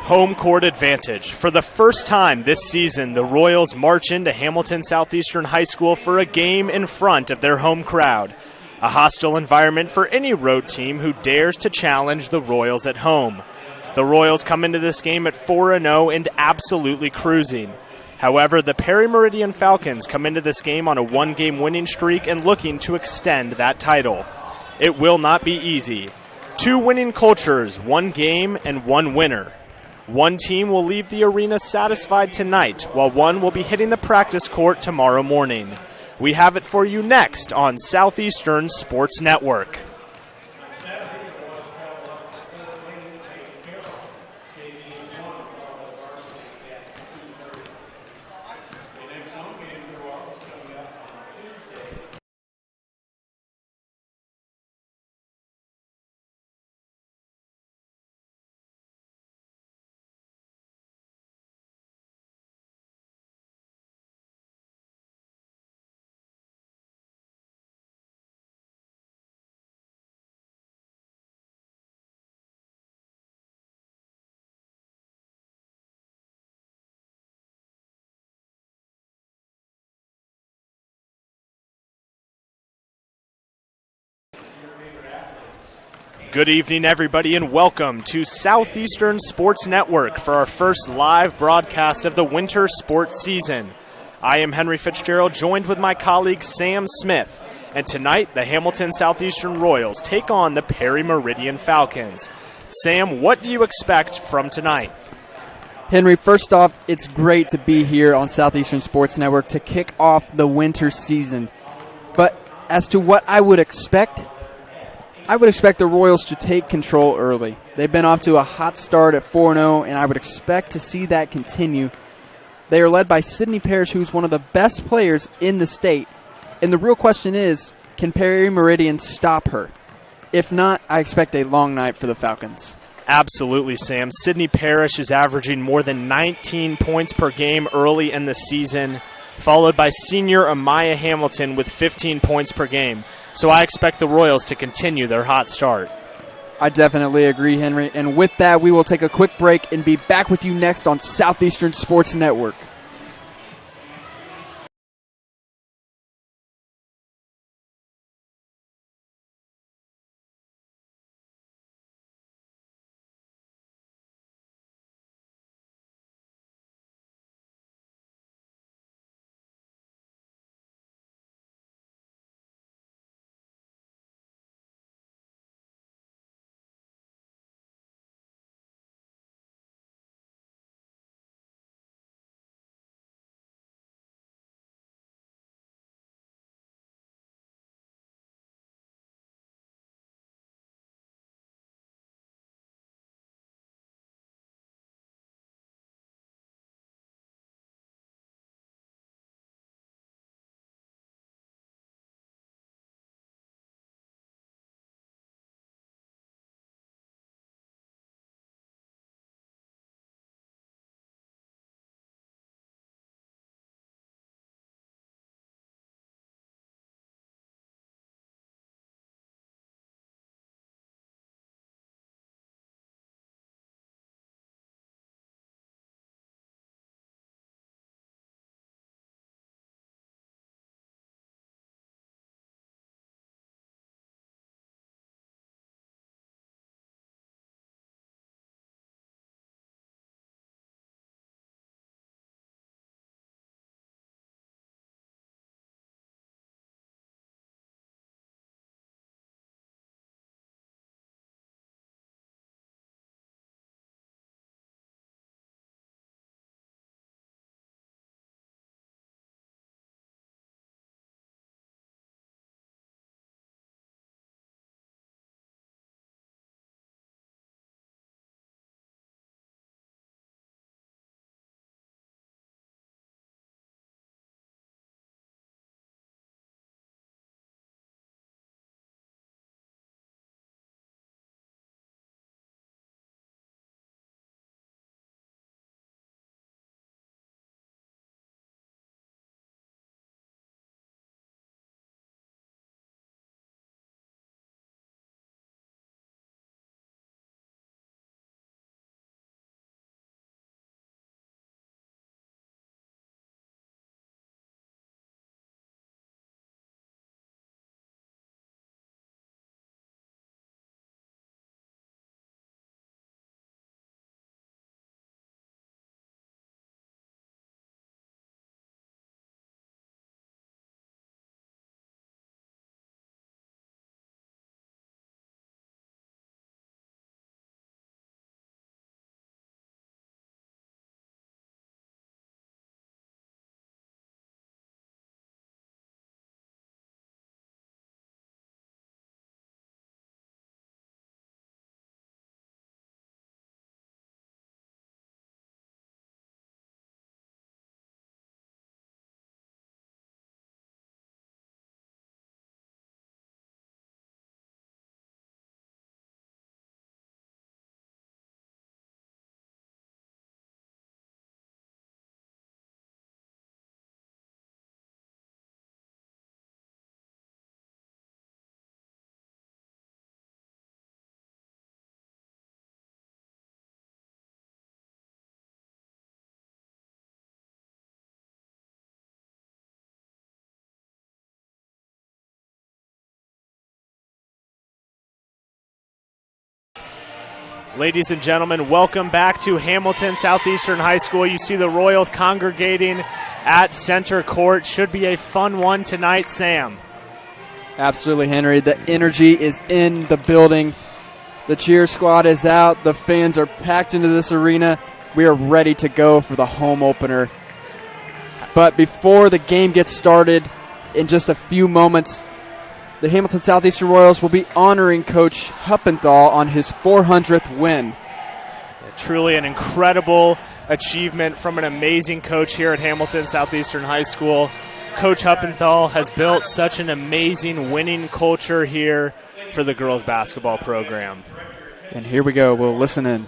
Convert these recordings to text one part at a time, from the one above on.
Home court advantage. For the first time this season, the Royals march into Hamilton Southeastern High School for a game in front of their home crowd. A hostile environment for any road team who dares to challenge the Royals at home. The Royals come into this game at 4-0 and absolutely cruising. However, the Meridian Falcons come into this game on a one-game winning streak and looking to extend that title. It will not be easy. Two winning cultures, one game and one winner. One team will leave the arena satisfied tonight, while one will be hitting the practice court tomorrow morning. We have it for you next on Southeastern Sports Network. Good evening, everybody, and welcome to Southeastern Sports Network for our first live broadcast of the winter sports season. I am Henry Fitzgerald, joined with my colleague Sam Smith, and tonight the Hamilton Southeastern Royals take on the Meridian Falcons. Sam, what do you expect from tonight? Henry, first off, it's great to be here on Southeastern Sports Network to kick off the winter season. But as to what I would expect the Royals to take control early. They've been off to a hot start at 4-0, and I would expect to see that continue. They are led by Sydney Parrish, who's one of the best players in the state. And the real question is, can Meridian stop her? If not, I expect a long night for the Falcons. Absolutely, Sam. Sydney Parrish is averaging more than 19 points per game early in the season, followed by senior Amaya Hamilton with 15 points per game. So I expect the Royals to continue their hot start. I definitely agree, Henry. And with that, we will take a quick break and be back with you next on Southeastern Sports Network. Ladies and gentlemen, welcome back to Hamilton Southeastern High School. You see the Royals congregating at center court. Should be a fun one tonight, Sam. Absolutely, Henry. The energy is in the building. The cheer squad is out. The fans are packed into this arena. We are ready to go for the home opener. But before the game gets started, in just a few moments, the Hamilton Southeastern Royals will be honoring Coach Huppenthal on his 400th win. Truly an incredible achievement from an amazing coach here at Hamilton Southeastern High School. Coach Huppenthal has built such an amazing winning culture here for the girls basketball program. And here we go. We'll listen in.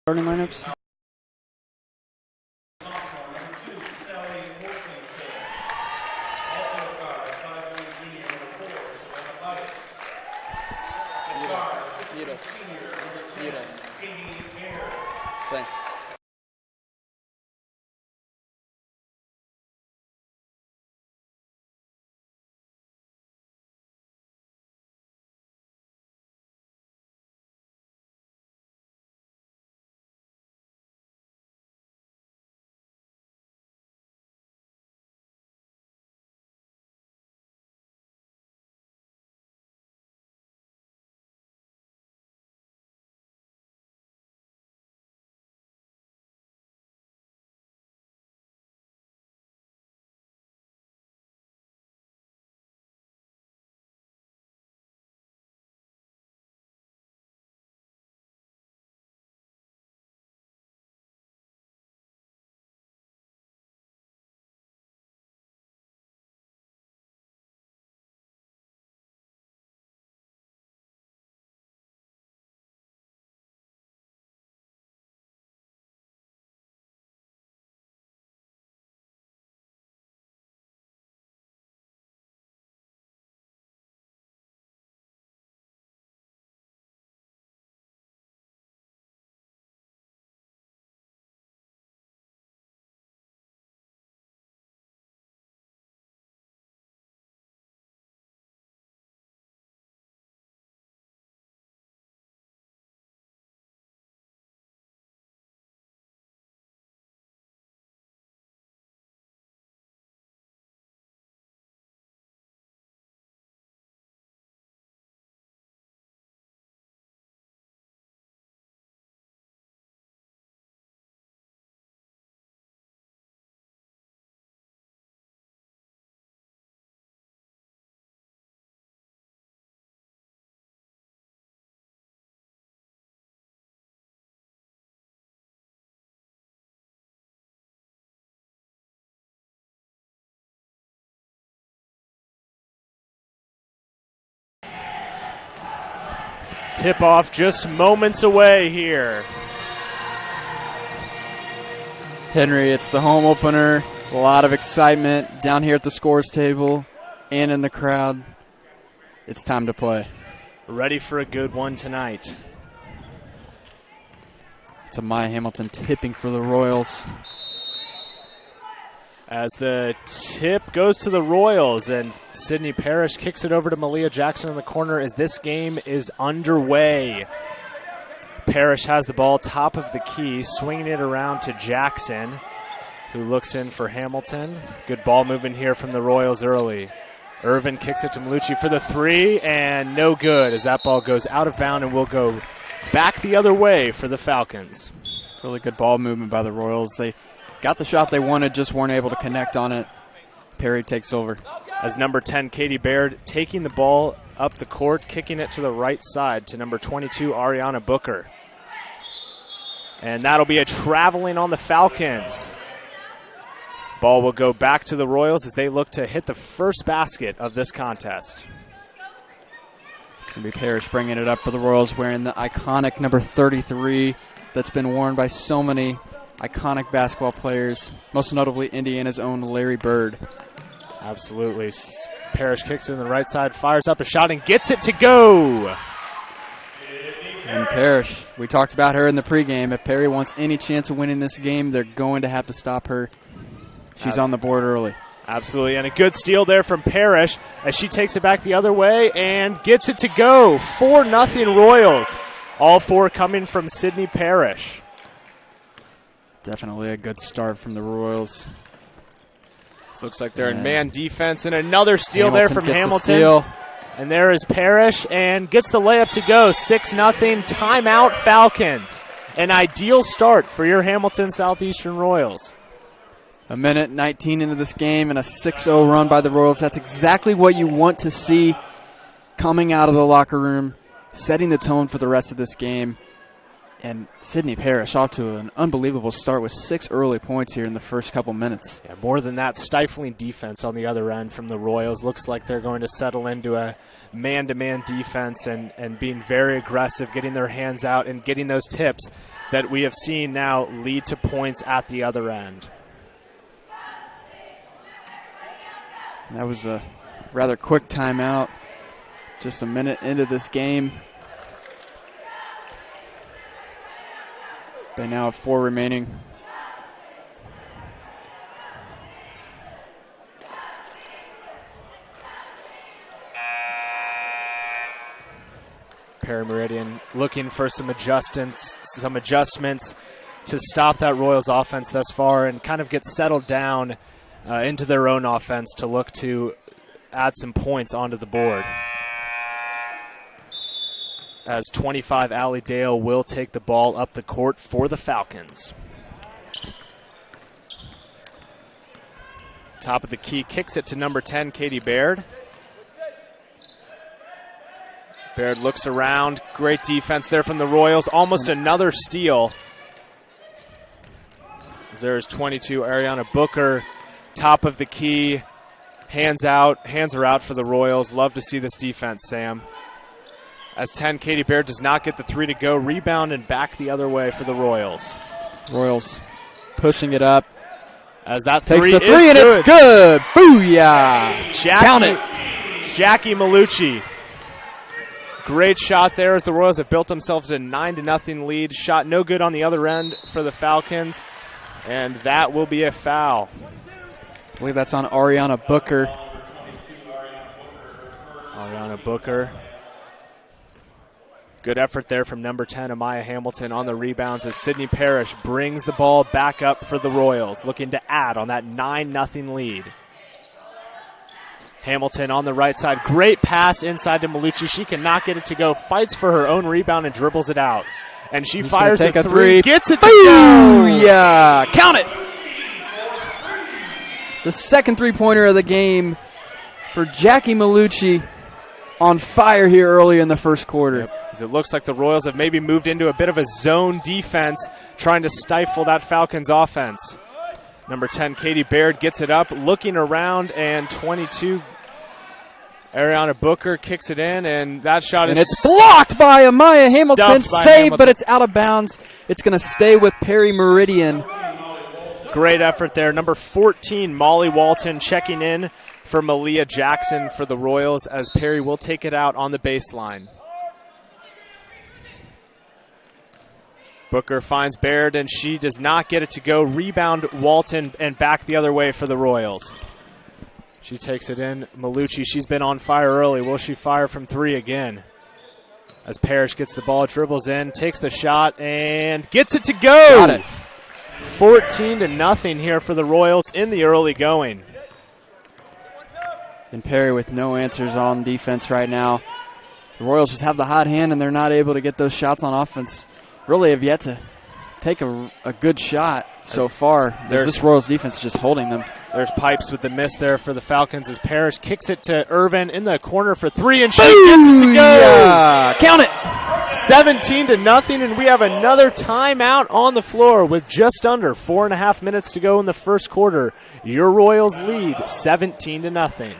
Starting lineups. Mute us. Thanks. Tip-off just moments away here. Henry, it's the home opener. A lot of excitement down here at the scores table and in the crowd. It's time to play. Ready for a good one tonight. It's Amaya Hamilton tipping for the Royals. As the tip goes to the Royals, and Sydney Parrish kicks it over to Malia Jackson in the corner as this game is underway. Parrish has the ball top of the key, swinging it around to Jackson, who looks in for Hamilton. Good ball movement here from the Royals early. Irvin kicks it to Malucci for the three, and no good as that ball goes out of bounds and will go back the other way for the Falcons. Really good ball movement by the Royals. They got the shot they wanted, just weren't able to connect on it. Perry takes over. As number 10, Katie Baird, taking the ball up the court, kicking it to the right side to number 22, Ariana Booker. And that'll be a traveling on the Falcons. Ball will go back to the Royals as they look to hit the first basket of this contest. It's going to be Parrish bringing it up for the Royals, wearing the iconic number 33 that's been worn by so many iconic basketball players, most notably Indiana's own Larry Bird. Absolutely. Parrish kicks it in the right side, fires up a shot, and gets it to go. And Parrish, we talked about her in the pregame. If Perry wants any chance of winning this game, they're going to have to stop her. She's on the board early. Absolutely, and a good steal there from Parrish as she takes it back the other way and gets it to go. 4-0 Royals. All four coming from Sydney Parrish. Definitely a good start from the Royals. This looks like they're in man defense, and another steal there from Hamilton. And there is Parrish, and gets the layup to go. 6-0, timeout Falcons. An ideal start for your Hamilton Southeastern Royals. A minute 19 into this game and a 6-0 run by the Royals. That's exactly what you want to see coming out of the locker room, setting the tone for the rest of this game. And Sydney Parrish off to an unbelievable start with 6 early points here in the first couple minutes. Yeah, more than that, stifling defense on the other end from the Royals. Looks like they're going to settle into a man-to-man defense and being very aggressive, getting their hands out and getting those tips that we have seen now lead to points at the other end. That was a rather quick timeout. Just a minute into this game. They now have 4 remaining. Meridian looking for some adjustments to stop that Royals offense thus far and kind of get settled down into their own offense to look to add some points onto the board. As 25, Allie Dale will take the ball up the court for the Falcons. Top of the key, kicks it to number 10, Katie Baird. Baird looks around. Great defense there from the Royals. Almost another steal. There's 22, Ariana Booker. Top of the key. Hands are out for the Royals. Love to see this defense, Sam. As 10, Katie Baird does not get the 3 to go. Rebound and back the other way for the Royals. Royals pushing it up. As that takes three the 3 and good. It's good. Booyah. Count it. Jackie Malucci. Great shot there as the Royals have built themselves a 9-0 lead. Shot no good on the other end for the Falcons. And that will be a foul. I believe that's on Ariana Booker. Ariana Booker. Good effort there from number 10, Amaya Hamilton, on the rebounds as Sydney Parrish brings the ball back up for the Royals, looking to add on that 9-0 lead. Hamilton on the right side. Great pass inside to Malucci. She cannot get it to go. Fights for her own rebound and dribbles it out. And she fires a 3. Gets it to go. Yeah, count it. The second three-pointer of the game for Jackie Malucci, on fire here early in the first quarter. Yep. As it looks like the Royals have maybe moved into a bit of a zone defense, trying to stifle that Falcons offense. Number 10, Katie Baird, gets it up, looking around, and 22 Ariana Booker kicks it in, and that shot is... And it's blocked by Amaya Hamilton. Saved, but it's out of bounds. It's going to stay with Perry Meridian. Great effort there. Number 14, Molly Walton, checking in for Malia Jackson for the Royals, as Perry will take it out on the baseline. Booker finds Baird, and she does not get it to go. Rebound Walton, and back the other way for the Royals. She takes it in. Malucci, she's been on fire early. Will she fire from three again? As Parrish gets the ball, dribbles in, takes the shot, and gets it to go. Got it. 14-0 here for the Royals in the early going. And Perry with no answers on defense right now. The Royals just have the hot hand, and they're not able to get those shots on offense. Really have yet to take a good shot so far. This Royals defense just holding them. There's Pipes with the miss there for the Falcons as Parrish kicks it to Irvin in the corner for three, and she gets it to go. Yeah. Count it. 17-0, and we have another timeout on the floor with just under 4.5 minutes to go in the first quarter. Your Royals lead 17-0.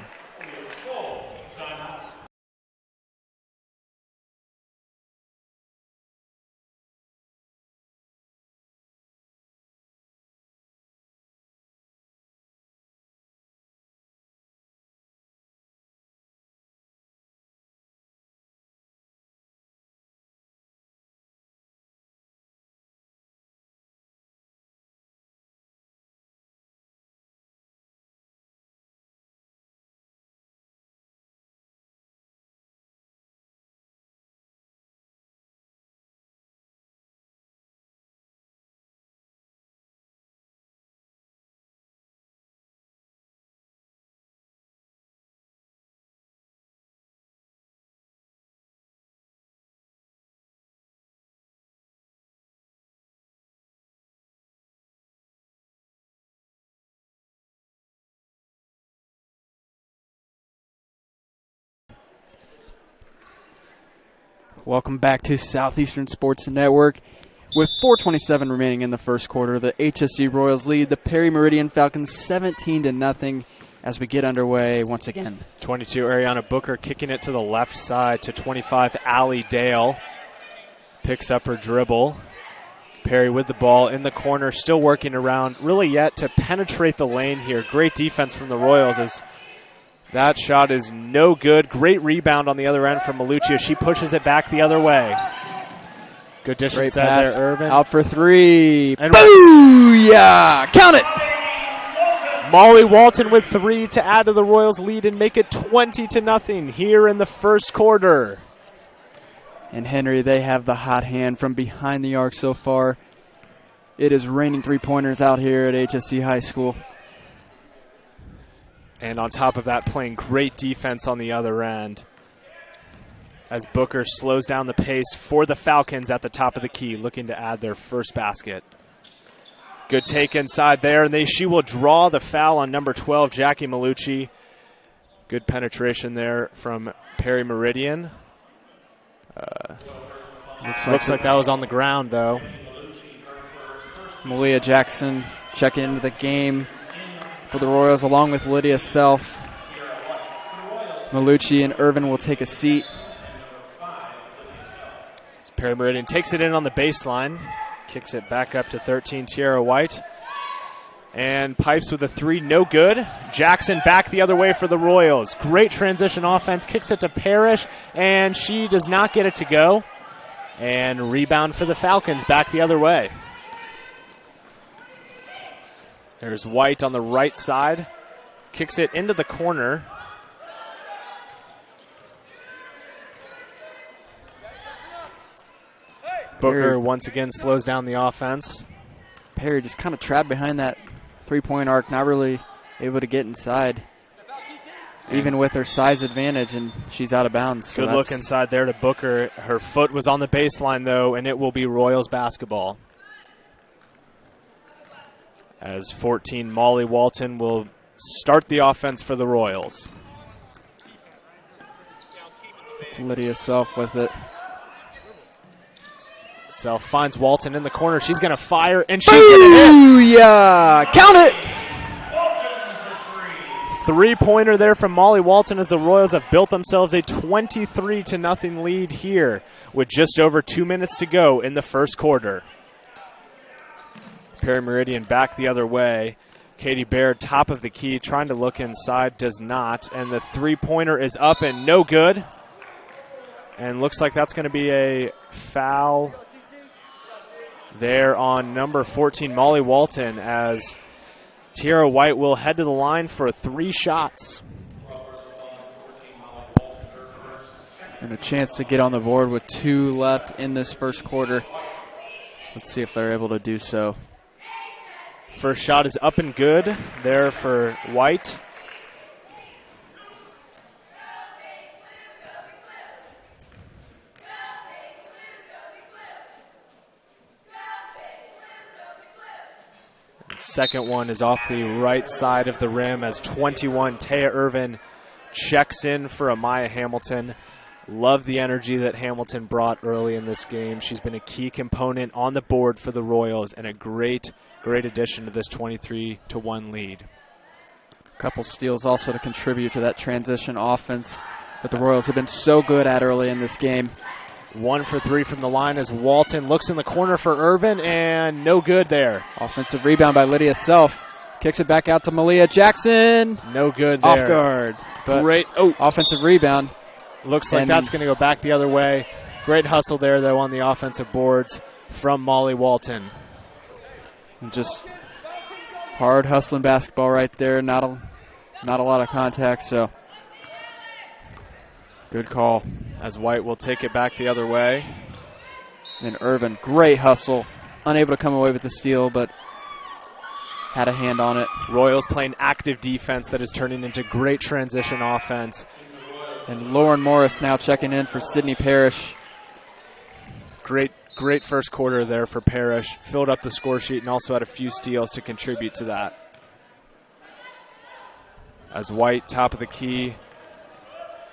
Welcome back to Southeastern Sports Network. With 4:27 remaining in the first quarter, the HSC Royals lead the Perry Meridian Falcons 17-0 as we get underway once again. 22, Ariana Booker kicking it to the left side to 25, Allie Dale. Picks up her dribble. Perry with the ball in the corner, still working around, really yet to penetrate the lane here. Great defense from the Royals as that shot is no good. Great rebound on the other end from Malucci. She pushes it back the other way. Good dish inside there, Irvin. Out for three. And booyah! Count it! Molly Walton with three to add to the Royals' lead and make it 20-0 here in the first quarter. And Henry, they have the hot hand from behind the arc so far. It is raining three-pointers out here at HSC High School. And on top of that, playing great defense on the other end as Booker slows down the pace for the Falcons at the top of the key, looking to add their first basket. Good take inside there, and she will draw the foul on number 12, Jackie Malucci. Good penetration there from Perry Meridian. Looks like that was on the ground, though. Malia Jackson checking into the game for the Royals, along with Lydia Self. Malucci and Irvin will take a seat. Perry Meridian takes it in on the baseline, kicks it back up to 13, Tiara White. And Pipes with a three, no good. Jackson back the other way for the Royals. Great transition offense, kicks it to Parrish, and she does not get it to go. And rebound for the Falcons, back the other way. There's White on the right side. Kicks it into the corner. Booker once again slows down the offense. Perry just kind of trapped behind that three-point arc, not really able to get inside, even with her size advantage, and she's out of bounds. So good look inside there to Booker. Her foot was on the baseline, though, and it will be Royals basketball. As 14, Molly Walton will start the offense for the Royals. It's Lydia Self with it. Self finds Walton in the corner. She's going to fire, and she's going to hit. Booyah! Count it! Three-pointer there from Molly Walton as the Royals have built themselves a 23-0 lead here with just over 2 minutes to go in the first quarter. Perry Meridian back the other way. Katie Baird, top of the key, trying to look inside, does not. And the three-pointer is up and no good. And looks like that's going to be a foul there on number 14, Molly Walton, as Tiara White will head to the line for 3 shots. And a chance to get on the board with 2 left in this first quarter. Let's see if they're able to do so. First shot is up and good there for White. The second one is off the right side of the rim as 21, Taya Irvin checks in for Amaya Hamilton. Love the energy that Hamilton brought early in this game. She's been a key component on the board for the Royals and a great addition to this 23-1 lead. A couple steals also to contribute to that transition offense that the Royals have been so good at early in this game. 1 for 3 from the line as Walton looks in the corner for Irvin, and no good there. Offensive rebound by Lydia Self. Kicks it back out to Malia Jackson. No good there. Off guard. But great. Oh, offensive rebound. Looks like that's going to go back the other way. Great hustle there, though, on the offensive boards from Molly Walton. Just hard hustling basketball right there. Not a lot of contact, so good call. As White will take it back the other way. And Irvin, great hustle. Unable to come away with the steal, but had a hand on it. Royals playing active defense that is turning into great transition offense. And Lauren Morris now checking in for Sydney Parrish. Great first quarter there for Parrish. Filled up the score sheet and also had a few steals to contribute to that. As White, top of the key,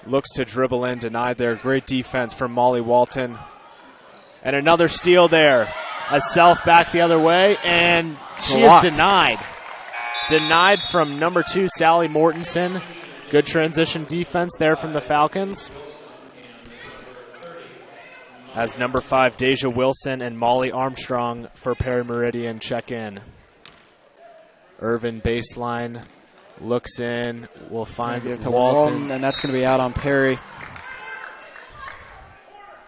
looks to dribble in, denied there. Great defense from Molly Walton. And another steal there. As Self back the other way, and she is denied. Denied from number 2, Sally Mortensen. Good transition defense there from the Falcons. As number 5, Deja Wilson and Molly Armstrong for Perry Meridian check in. Irvin baseline, looks in, will find Walton. And that's going to be out on Perry.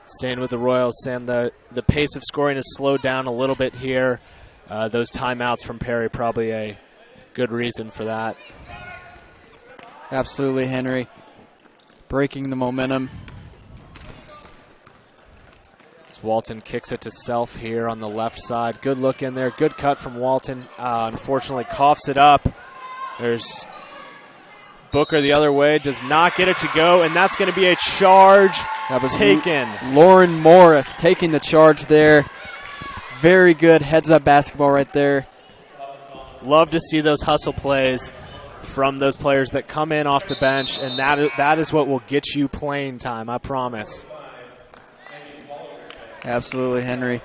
Staying with the Royals, Sam, the pace of scoring has slowed down a little bit here. Those timeouts from Perry probably a good reason for that. Absolutely, Henry. Breaking the momentum. As Walton kicks it to Self here on the left side. Good look in there. Good cut from Walton. Unfortunately, coughs it up. There's Booker the other way. Does not get it to go, and that's going to be a charge taken. Lauren Morris taking the charge there. Very good heads-up basketball right there. Love to see those hustle plays from those players that come in off the bench, and that is what will get you playing time, I promise. Absolutely, Henry.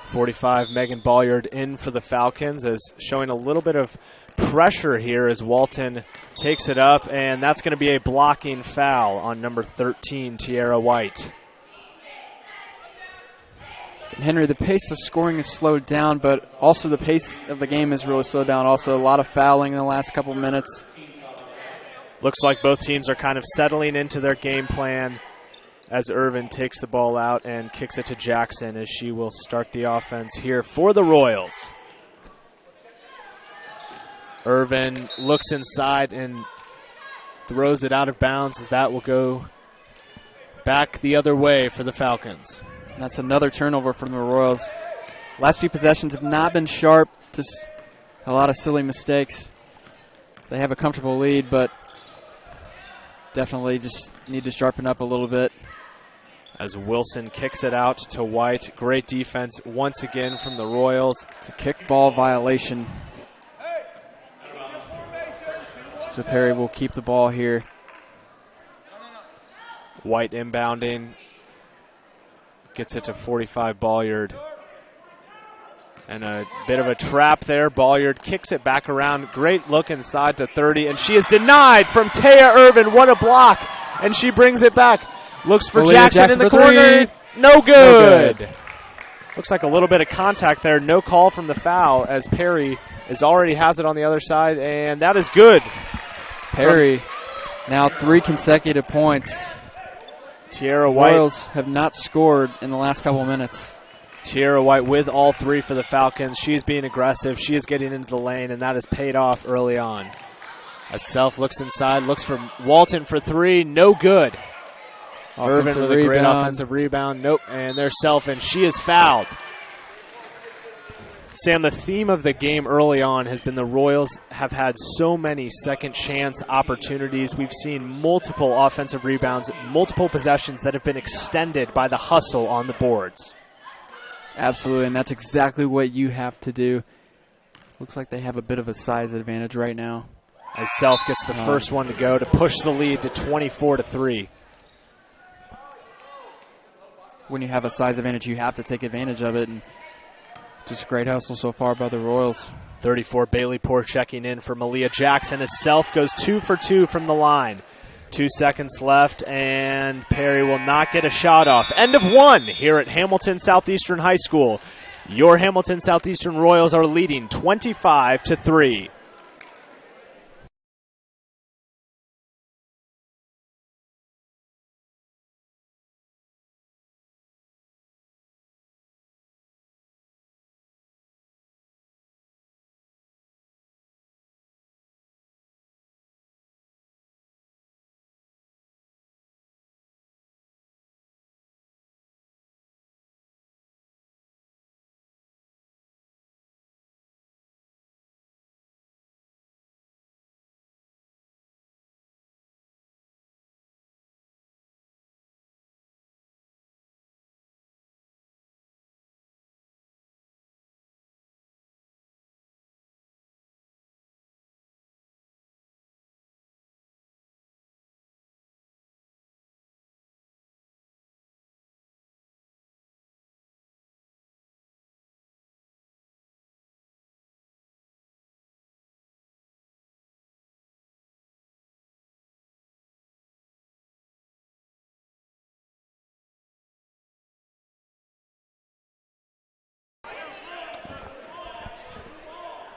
45, Megan Bolliard in for the Falcons, as showing a little bit of pressure here as Walton takes it up, and that's going to be a blocking foul on number 13, Tiara White. Henry, the pace of scoring has slowed down, but also the pace of the game has really slowed down. Also, a lot of fouling in the last couple minutes. Looks like both teams are kind of settling into their game plan as Irvin takes the ball out and kicks it to Jackson as she will start the offense here for the Royals. Irvin looks inside and throws it out of bounds, as that will go back the other way for the Falcons. That's another turnover from the Royals. Last few possessions have not been sharp, just a lot of silly mistakes. They have a comfortable lead, but definitely just need to sharpen up a little bit. As Wilson kicks it out to White. Great defense once again from the Royals. It's a kickball violation. So Perry will keep the ball here. White inbounding. Gets it to 45, Bolliard. And a bit of a trap there. Balliard kicks it back around. Great look inside to 30. And she is denied from Taya Irvin. What a block. And she brings it back. Looks for Jackson in the corner. No good. Looks like a little bit of contact there. No call from the foul as Perry already has it on the other side. And that is good. Perry now 3 consecutive points. Tierra White. Royals have not scored in the last couple of minutes. Tierra White with all 3 for the Falcons. She is being aggressive. She is getting into the lane, and that has paid off early on. As Self looks inside, looks for Walton for 3. No good. Irvin with a great offensive rebound. Nope, and there's Self, and she is fouled. Sam, the theme of the game early on has been the Royals have had so many second chance opportunities. We've seen multiple offensive rebounds, multiple possessions that have been extended by the hustle on the boards. Absolutely, and that's exactly what you have to do. Looks like they have a bit of a size advantage right now. As Self gets the first one to go to push the lead to 24-3. When you have a size advantage, you have to take advantage of it, and just great hustle so far by the Royals. 34, Bailey Poor checking in for Malia Jackson as Self goes 2 for 2 from the line. 2 seconds left, and Perry will not get a shot off. End of 1 here at Hamilton Southeastern High School. Your Hamilton Southeastern Royals are leading 25-3.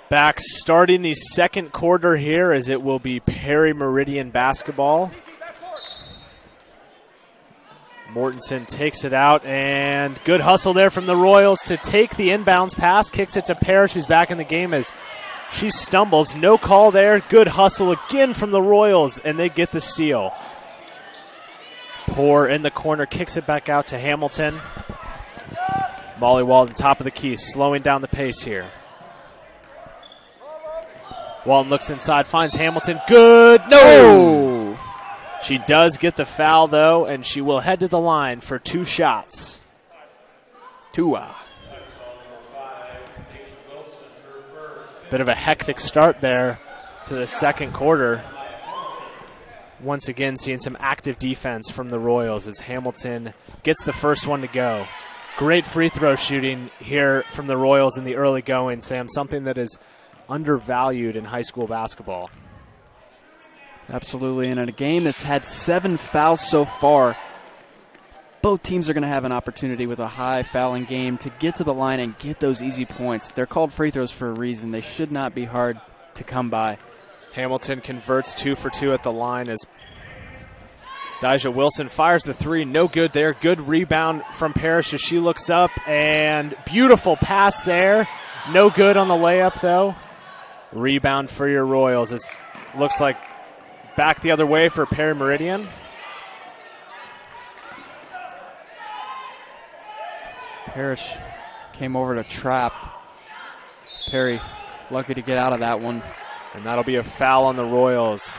Back starting the second quarter here as it will be Perry Meridian basketball. Mortensen takes it out, and good hustle there from the Royals to take the inbounds pass. Kicks it to Parrish, who's back in the game as she stumbles. No call there. Good hustle again from the Royals, and they get the steal. Poor in the corner, kicks it back out to Hamilton. Molly Walton, top of the key, slowing down the pace here. Walton looks inside, finds Hamilton. Good. No! She does get the foul, though, and she will head to the line for 2 shots. Tua. Bit of a hectic start there to the second quarter. Once again, seeing some active defense from the Royals as Hamilton gets the first one to go. Great free throw shooting here from the Royals in the early going, Sam, something that is undervalued in high school basketball. Absolutely, and in a game that's had 7 fouls so far, both teams are going to have an opportunity with a high fouling game to get to the line and get those easy points. They're called free throws for a reason. They should not be hard to come by. Hamilton converts 2 for 2 at the line as Dijah Wilson fires the 3. No good there. Good rebound from Parrish as she looks up, and beautiful pass there. No good on the layup, though. Rebound for your Royals. It looks like back the other way for Perry Meridian. Parrish came over to trap. Perry lucky to get out of that one. And that'll be a foul on the Royals,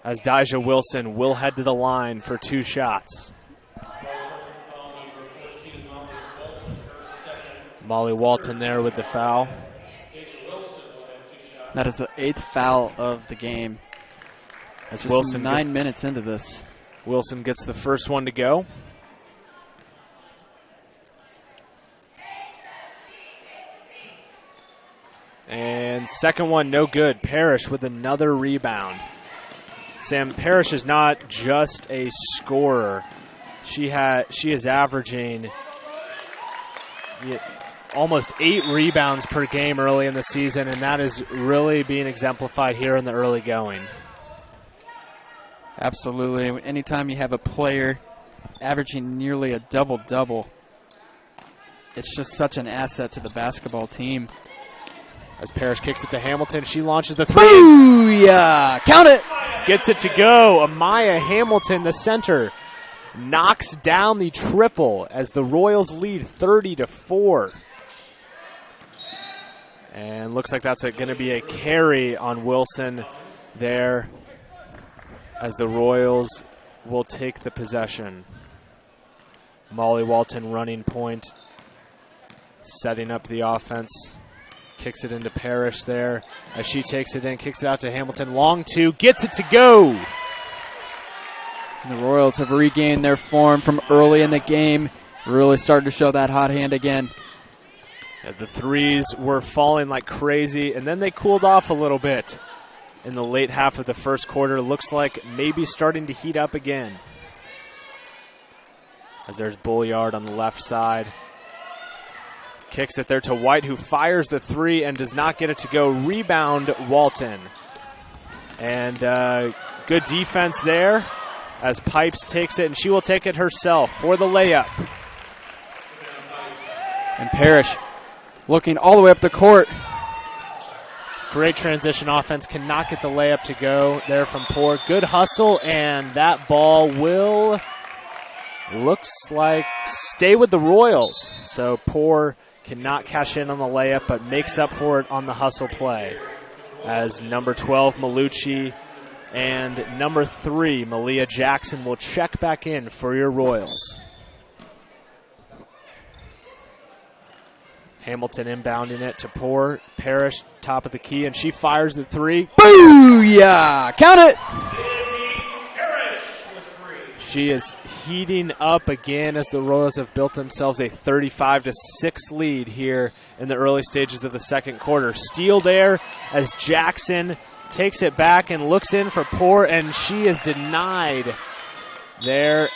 as Dijah Wilson will head to the line for 2 shots. Molly Walton there with the foul. That is the 8th foul of the game. As just Wilson 9 minutes into this. Wilson gets the first one to go. Second one, no good. Parrish with another rebound. Sam, Parrish is not just a scorer. She is averaging almost 8 rebounds per game early in the season, and that is really being exemplified here in the early going. Absolutely. Anytime you have a player averaging nearly a double-double, it's just such an asset to the basketball team. As Parrish kicks it to Hamilton, she launches the 3. Booyah! Count it! Gets it to go. Amaya Hamilton, the center, knocks down the triple as the Royals lead 30-4. And looks like that's going to be a carry on Wilson there as the Royals will take the possession. Molly Walton running point, setting up the offense. Kicks it into Parrish there as she takes it in, kicks it out to Hamilton. Long 2, gets it to go. And the Royals have regained their form from early in the game. Really starting to show that hot hand again. Yeah, the threes were falling like crazy, and then they cooled off a little bit in the late half of the first quarter. Looks like maybe starting to heat up again. As there's Bulliard on the left side. Kicks it there to White, who fires the 3 and does not get it to go. Rebound, Walton. And good defense there as Pipes takes it, and she will take it herself for the layup. And Parrish looking all the way up the court. Great transition offense, cannot get the layup to go there from Poor. Good hustle, and that ball will, looks like, stay with the Royals. So Poor cannot cash in on the layup, but makes up for it on the hustle play. As number 12, Malucci, and number 3, Malia Jackson, will check back in for your Royals. Hamilton inbounding it to Poor. Parrish, top of the key, and she fires the 3. Booyah! Count it! She is heating up again as the Royals have built themselves a 35-6 lead here in the early stages of the second quarter. Steal there as Jackson takes it back and looks in for Poor, and she is denied there.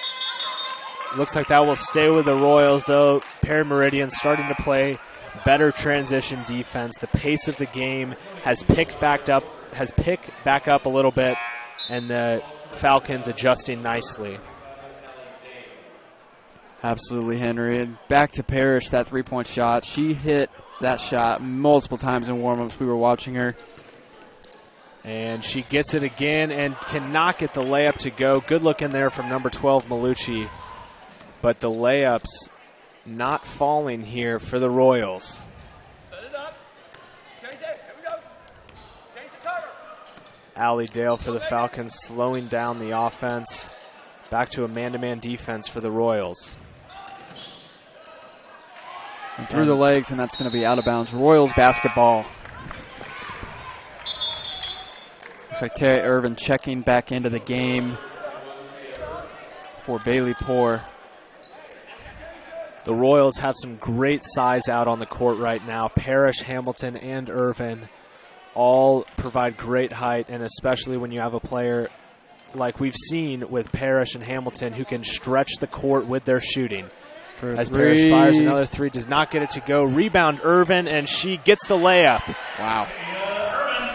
Looks like that will stay with the Royals, though. Perry Meridian starting to play better transition defense. The pace of the game has picked back up a little bit, and the Falcons adjusting nicely. Absolutely, Henry. And back to Parrish, that three-point shot. She hit that shot multiple times in warm-ups. We were watching her. And she gets it again and cannot get the layup to go. Good look in there from number 12, Malucci. But the layups not falling here for the Royals. Set it up. Change it. Here we go. Change the cover. Allie Dale for the Falcons, slowing down the offense. Back to a man-to-man defense for the Royals. And through the legs, and that's going to be out of bounds. Royals basketball. Looks like Terry Irvin checking back into the game for Bailey Poor. The Royals have some great size out on the court right now. Parrish, Hamilton, and Irvin all provide great height, and especially when you have a player like we've seen with Parrish and Hamilton who can stretch the court with their shooting. As Parrish fires another 3, does not get it to go. Rebound, Irvin, and she gets the layup. Wow.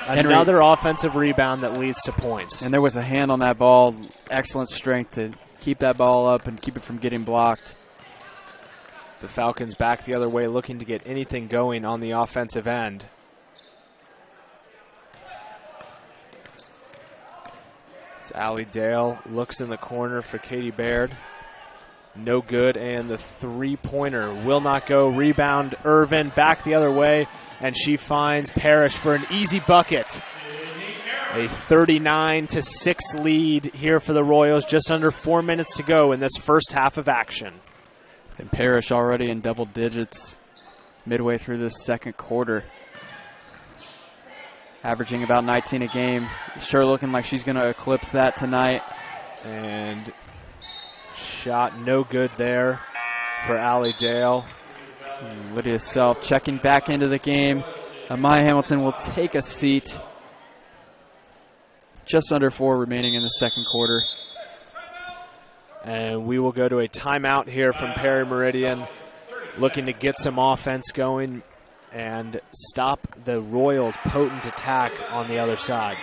Another offensive rebound that leads to points. And there was a hand on that ball. Excellent strength to keep that ball up and keep it from getting blocked. The Falcons back the other way, looking to get anything going on the offensive end. It's Allie Dale, looks in the corner for Katie Baird. No good, and the three-pointer will not go. Rebound, Irvin, back the other way, and she finds Parrish for an easy bucket. A 39-6 lead here for the Royals, just under 4 minutes to go in this first half of action. And Parrish already in double digits midway through this second quarter. Averaging about 19 a game. Sure looking like she's going to eclipse that tonight. And shot no good there for Allie Dale. Lydia Self checking back into the game. Maya Hamilton will take a seat. Just under 4 remaining in the second quarter. And we will go to a timeout here from Perry Meridian, looking to get some offense going and stop the Royals' potent attack on the other side.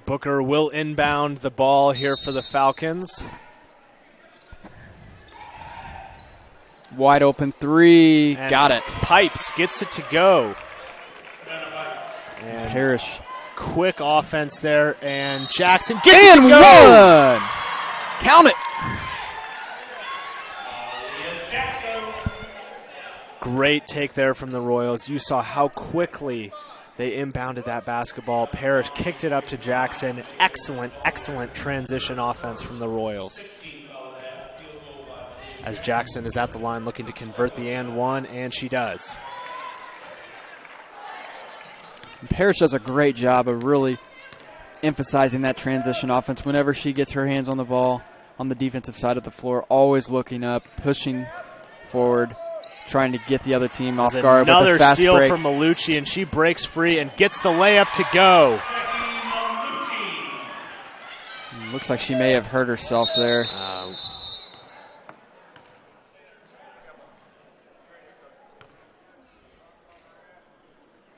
Booker will inbound the ball here for the Falcons. Wide open three. And got it. Pipes gets it to go. And Parrish. Quick offense there, and Jackson gets And it to go. one. Count it. Great take there from the Royals. You saw how quickly they inbounded that basketball. Parrish kicked it up to Jackson. Excellent, excellent transition offense from the Royals. As Jackson is at the line looking to convert the and one, and she does. Parrish does a great job of really emphasizing that transition offense whenever she gets her hands on the ball on the defensive side of the floor, always looking up, pushing forward, trying to get the other team off guard with Another a fast steal break. from Malucci, and she breaks free and gets the layup to go. Looks like she may have hurt herself there.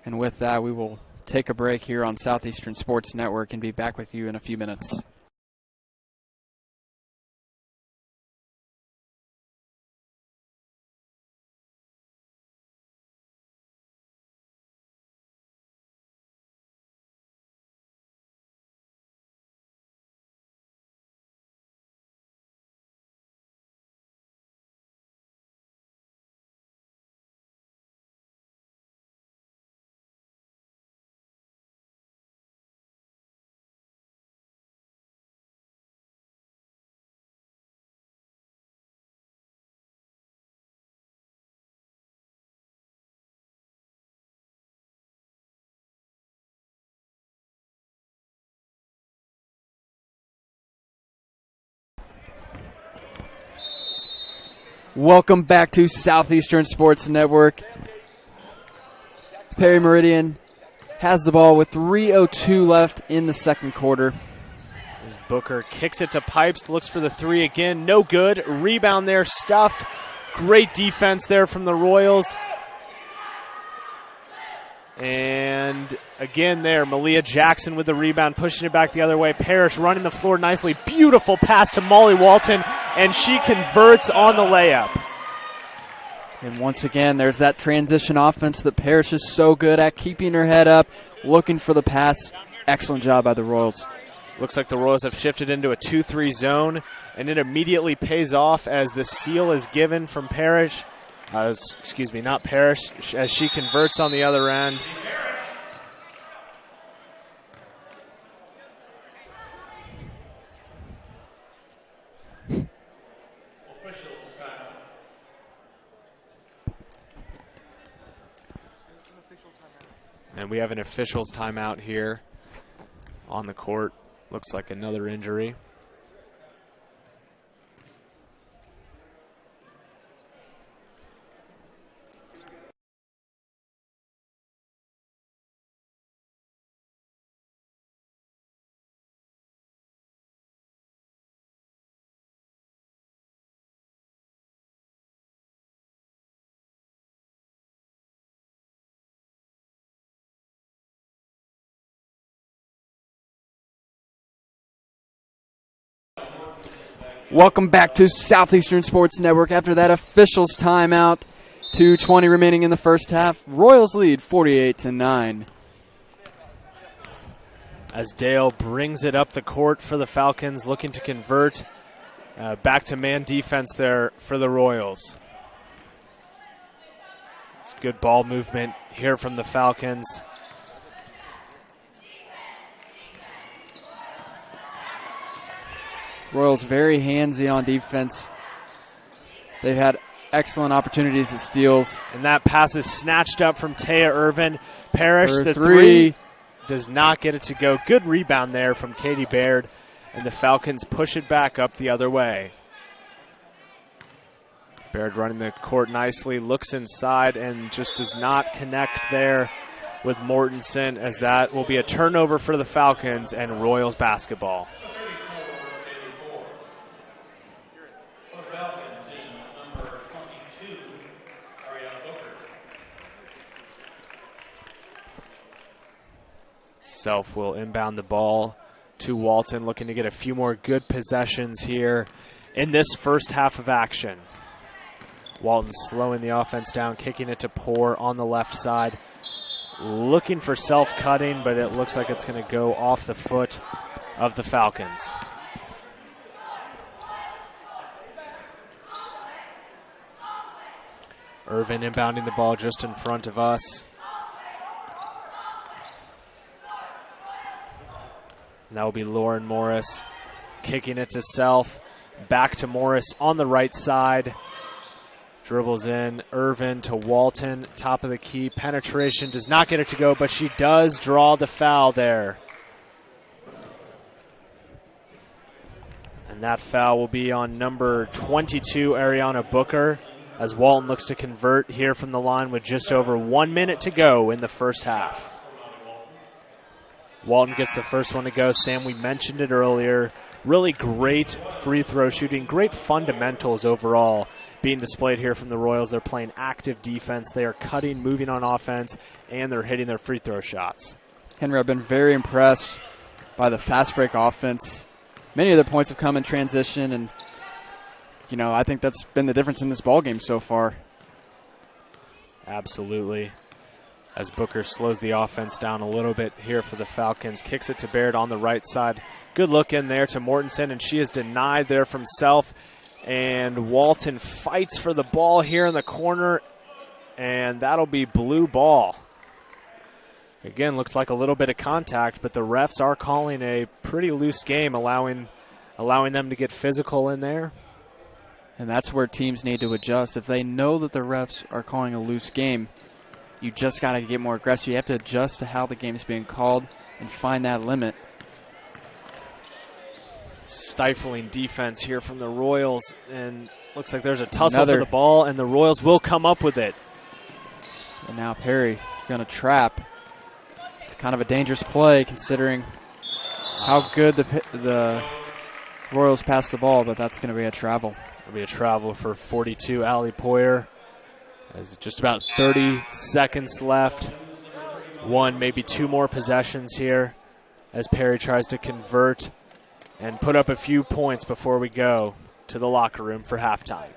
And with that, we will take a break here on Southeastern Sports Network and be back with you in a few minutes. Welcome back to Southeastern Sports Network. Perry Meridian has the ball with 3:02 left in the second quarter. As Booker kicks it to Pipes, looks for the three again, no good. Rebound there, stuffed. Great defense there from the Royals. And again there, Malia Jackson with the rebound, pushing it back the other way. Parrish running the floor nicely. Beautiful pass to Molly Walton, and she converts on the layup. And once again, there's that transition offense that Parrish is so good at, keeping her head up, looking for the pass. Excellent job by the Royals. Looks like the Royals have shifted into a 2-3 zone, and it immediately pays off as the steal is given from Parrish. Excuse me, not Parrish, as she converts on the other end. And we have an official's timeout here on the court. Looks like another injury. Welcome back to Southeastern Sports Network after that officials timeout. 2:20 remaining in the first half. Royals lead 48-9. As Dale brings it up the court for the Falcons, looking to convert. Back to man defense there for the Royals. It's good ball movement here from the Falcons. Royals very handsy on defense. They've had excellent opportunities at steals. And that pass is snatched up from Taya Irvin. Parrish, the three. Does not get it to go. Good rebound there from Katie Baird. And the Falcons push it back up the other way. Baird running the court nicely, looks inside and just does not connect there with Mortensen, as that will be a turnover for the Falcons and Royals basketball. Self will inbound the ball to Walton, looking to get a few more good possessions here in this first half of action. Walton slowing the offense down, kicking it to Poor on the left side. Looking for self-cutting, but it looks like it's going to go off the foot of the Falcons. Irvin inbounding the ball just in front of us. And that will be Lauren Morris kicking it to Self. Back to Morris on the right side. Dribbles in. Irvin to Walton. Top of the key. Penetration. Does not get it to go, but she does draw the foul there. And that foul will be on number 22, Ariana Booker, as Walton looks to convert here from the line with just over 1 minute to go in the first half. Walton gets the first one to go. Sam, we mentioned it earlier. Really great free throw shooting, great fundamentals overall being displayed here from the Royals. They're playing active defense. They are cutting, moving on offense, and they're hitting their free throw shots. Henry, I've been very impressed by the fast break offense. Many of their points have come in transition, and I think that's been the difference in this ballgame so far. Absolutely. As Booker slows the offense down a little bit here for the Falcons. Kicks it to Baird on the right side. Good look in there to Mortensen, and she is denied there from Self. And Walton fights for the ball here in the corner, and that'll be blue ball. Again, looks like a little bit of contact, but the refs are calling a pretty loose game, allowing them to get physical in there. And that's where teams need to adjust. If they know that the refs are calling a loose game, you just got to get more aggressive. You have to adjust to how the game's being called and find that limit. Stifling defense here from the Royals, and looks like there's a tussle for the ball, and the Royals will come up with it. And now Perry going to trap. It's kind of a dangerous play considering how good the Royals pass the ball, but that's going to be a travel. It'll be a travel for 42, Allie Poyer. There's just about 30 seconds left. One, maybe two more possessions here as Perry tries to convert and put up a few points before we go to the locker room for halftime.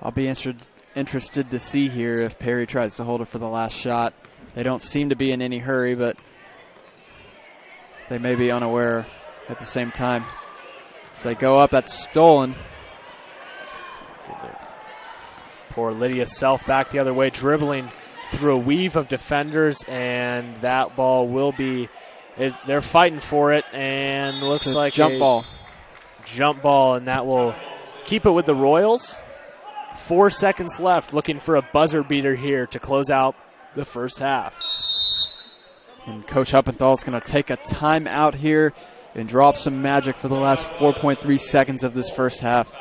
I'll be interested to see here if Perry tries to hold it for the last shot. They don't seem to be in any hurry, but they may be unaware at the same time. As they go up, that's stolen. Poor Lydia Self back the other way, dribbling through a weave of defenders, and that ball will be, they're fighting for it, and looks like jump ball. Jump ball, and that will keep it with the Royals. 4 seconds left, looking for a buzzer beater here to close out the first half. And Coach Huppenthal is going to take a timeout here and drop some magic for the last 4.3 seconds of this first half.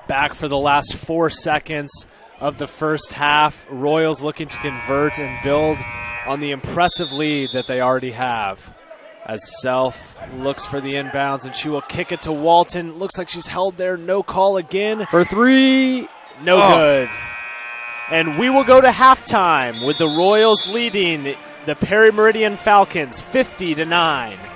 back for the last 4 seconds of the first half. Royals looking to convert and build on the impressive lead that they already have. As Self looks for the inbounds, and she will kick it to Walton. Looks like she's held there. No call again. For three. No good. And we will go to halftime with the Royals leading the Perry Meridian Falcons 50-9.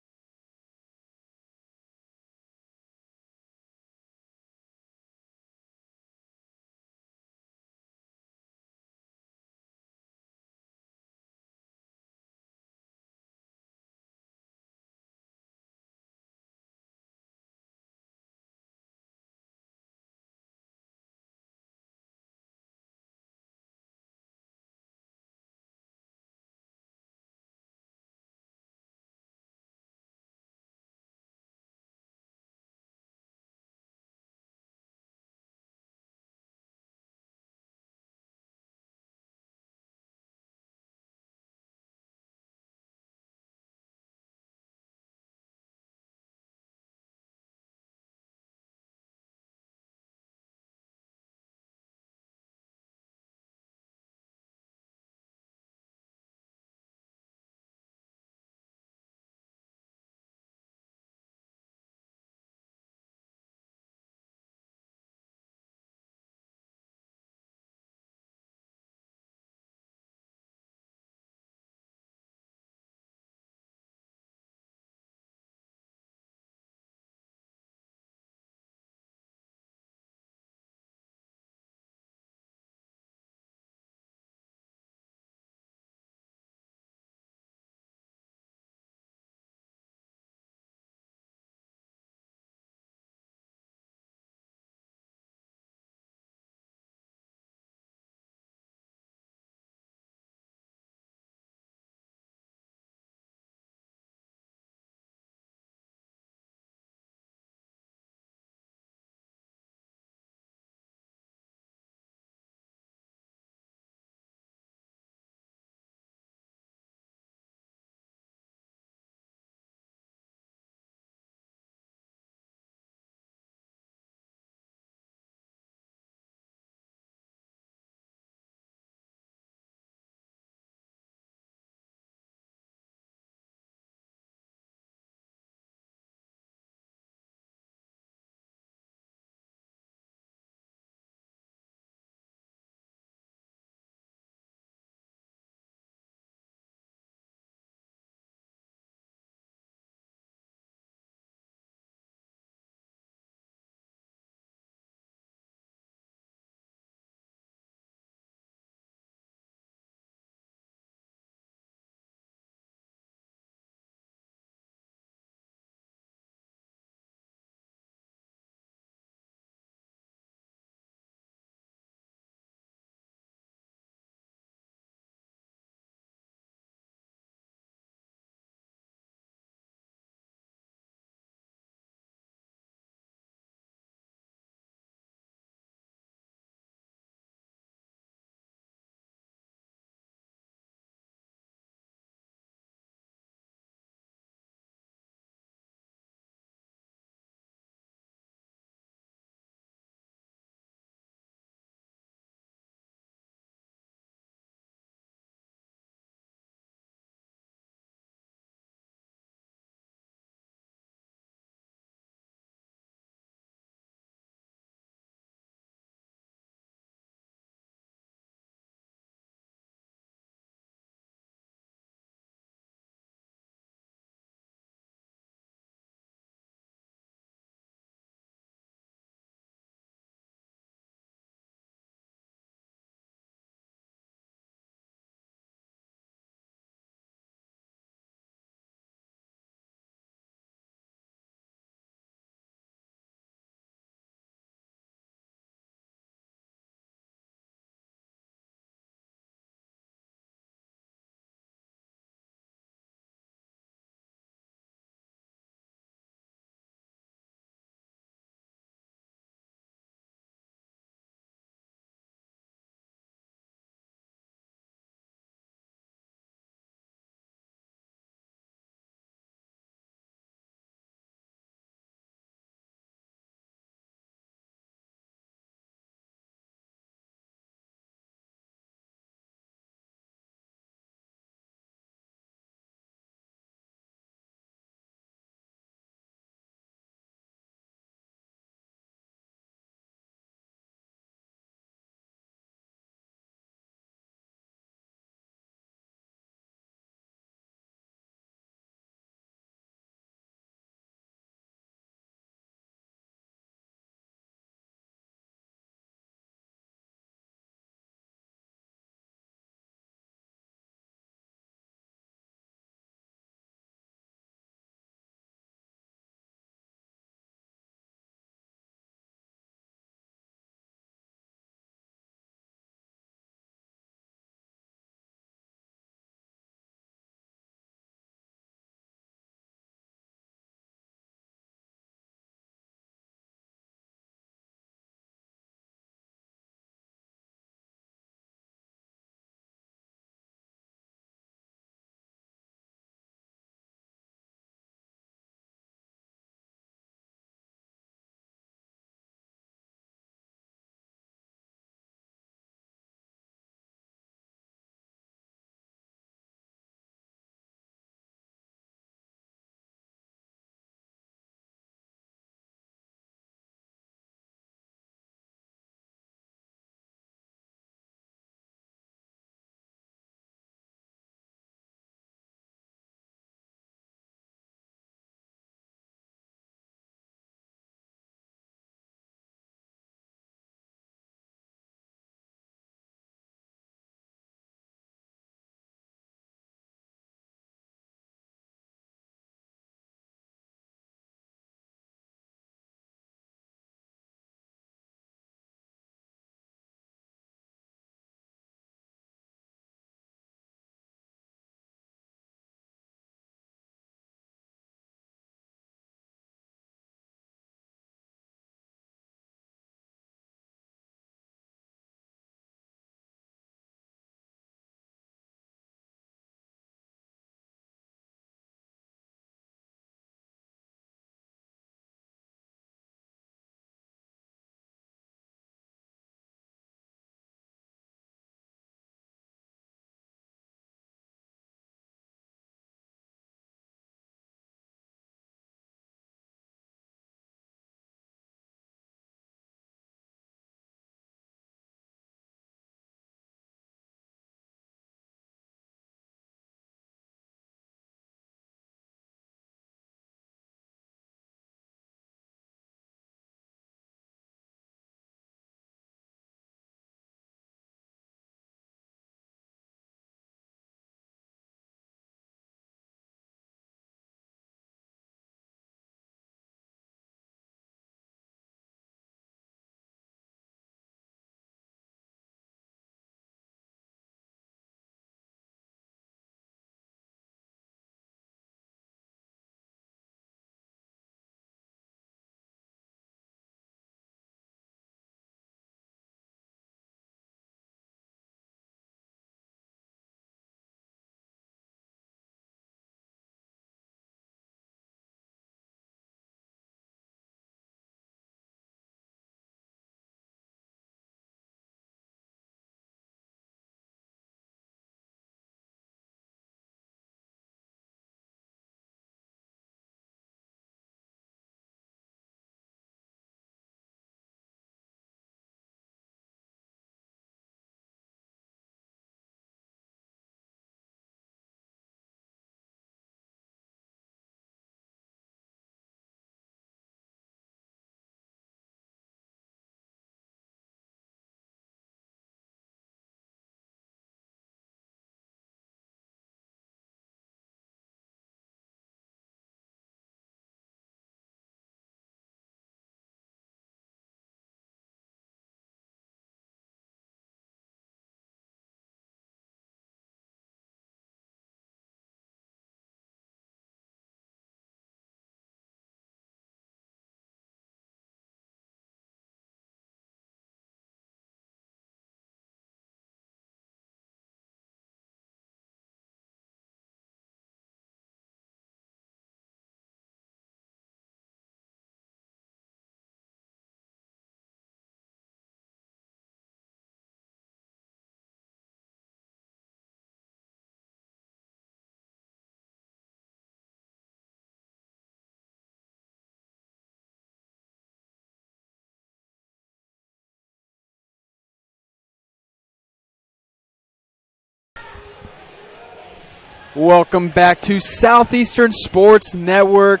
Welcome back to Southeastern Sports Network.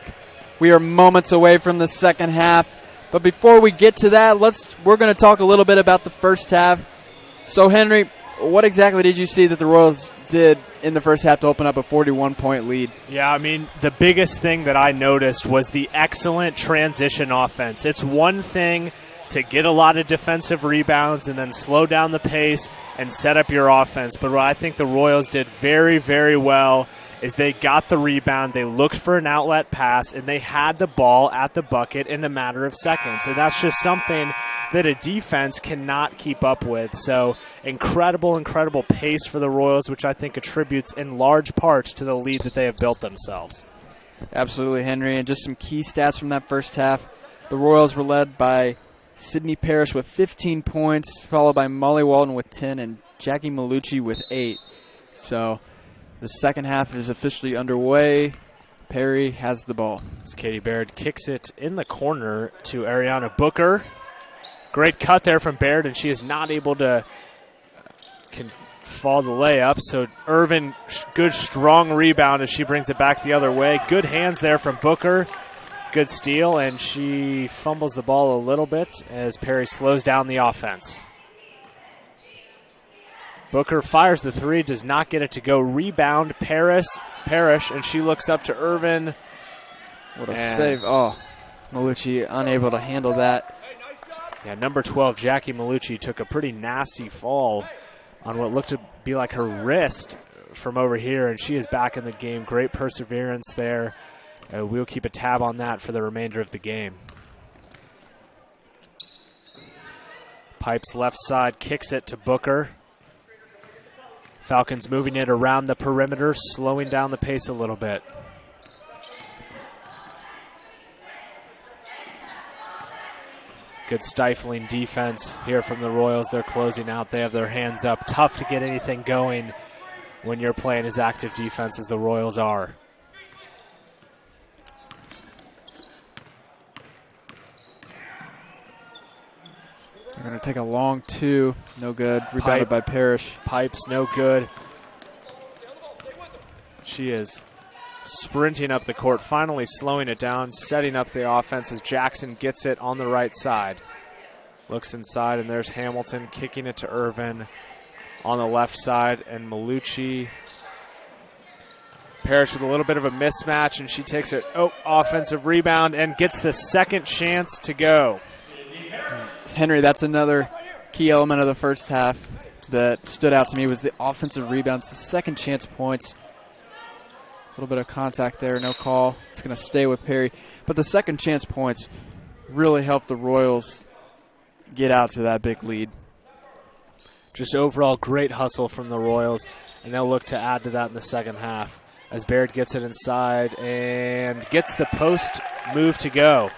We are moments away from the second half. But before we get to that, we're going to talk a little bit about the first half. So, Henry, what exactly did you see that the Royals did in the first half to open up a 41-point lead? Yeah, I mean, the biggest thing that I noticed was the excellent transition offense. It's one thing to get a lot of defensive rebounds and then slow down the pace and set up your offense. But what I think the Royals did very, very well is they got the rebound, they looked for an outlet pass, and they had the ball at the bucket in a matter of seconds. And that's just something that a defense cannot keep up with. So incredible, incredible pace for the Royals, which I think attributes in large part to the lead that they have built themselves. Absolutely, Henry. And just some key stats from that first half. The Royals were led by Sydney Parrish with 15 points, followed by Molly Walton with 10 and Jackie Malucci with 8. So the second half is officially underway. Perry has the ball. As Katie Baird kicks it in the corner to Ariana Booker. Great cut there from Baird, and she is not able to fall the layup. So Irvin, good strong rebound as she brings it back the other way. Good hands there from Booker. Good steal, and she fumbles the ball a little bit as Perry slows down the offense. Booker fires the three, does not get it to go. Rebound, Parrish, and she looks up to Irvin. What a save. Oh, Malucci unable to handle that. Yeah, number 12, Jackie Malucci, took a pretty nasty fall on what looked to be like her wrist from over here, and she is back in the game. Great perseverance there. We'll keep a tab on that for the remainder of the game. Pipes left side, kicks it to Booker. Falcons moving it around the perimeter, slowing down the pace a little bit. Good stifling defense here from the Royals. They're closing out. They have their hands up. Tough to get anything going when you're playing as active defense as the Royals are. They're going to take a long two. No good. Rebounded by Parrish. Pipes, no good. She is sprinting up the court, finally slowing it down, setting up the offense as Jackson gets it on the right side. Looks inside, and there's Hamilton kicking it to Irvin on the left side, and Malucci. Parrish with a little bit of a mismatch, and she takes it. Offensive rebound and gets the second chance to go. Henry, that's another key element of the first half that stood out to me was the offensive rebounds, the second chance points. A little bit of contact there, no call. It's going to stay with Perry. But the second chance points really helped the Royals get out to that big lead. Just overall great hustle from the Royals, and they'll look to add to that in the second half as Baird gets it inside and gets the post move to go.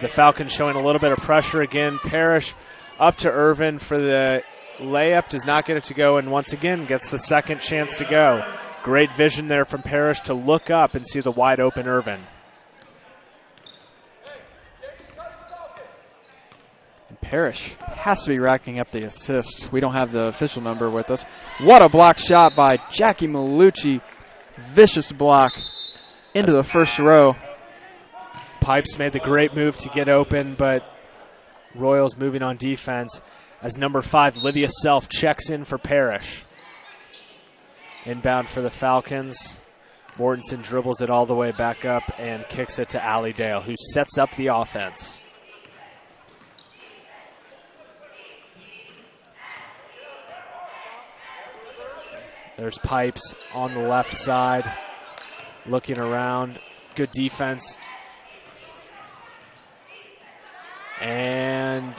The Falcons showing a little bit of pressure again. Parrish up to Irvin for the layup, does not get it to go, and once again gets the second chance to go. Great vision there from Parrish to look up and see the wide open Irvin. And Parrish has to be racking up the assists. We don't have the official number with us. What a block shot by Jackie Malucci. Vicious block into the first row. Pipes made the great move to get open, but Royals moving on defense as number 5, Lydia Self, checks in for Parrish. Inbound for the Falcons. Mortensen dribbles it all the way back up and kicks it to Allie Dale, who sets up the offense. There's Pipes on the left side, looking around. Good defense. And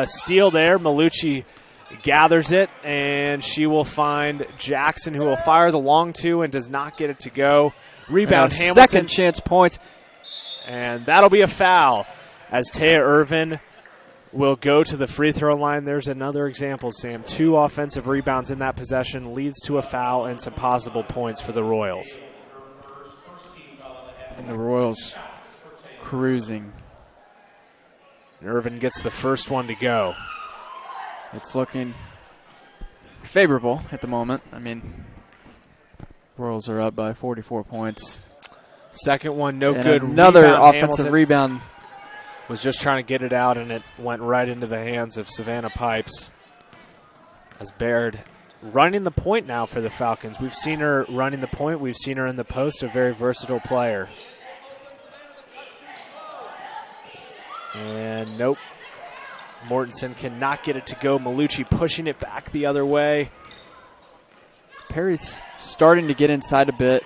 steal there. Malucci gathers it, and she will find Jackson, who will fire the long two and does not get it to go. Rebound, Hamilton. Second chance points. And that'll be a foul as Taya Irvin will go to the free throw line. There's another example, Sam. 2 offensive rebounds in that possession leads to a foul and some possible points for the Royals. And the Royals cruising. Irvin gets the first one to go. It's looking favorable at the moment. I mean, Royals are up by 44 points. Second one, no And good. Another Rebound. offensive Hamilton rebound. was just trying to get it out, and it went right into the hands of Savannah Pipes. As Baird running the point now for the Falcons. We've seen her running the point. We've seen her in the post, a very versatile player. And nope. Mortensen cannot get it to go. Malucci pushing it back the other way. Perry's starting to get inside a bit,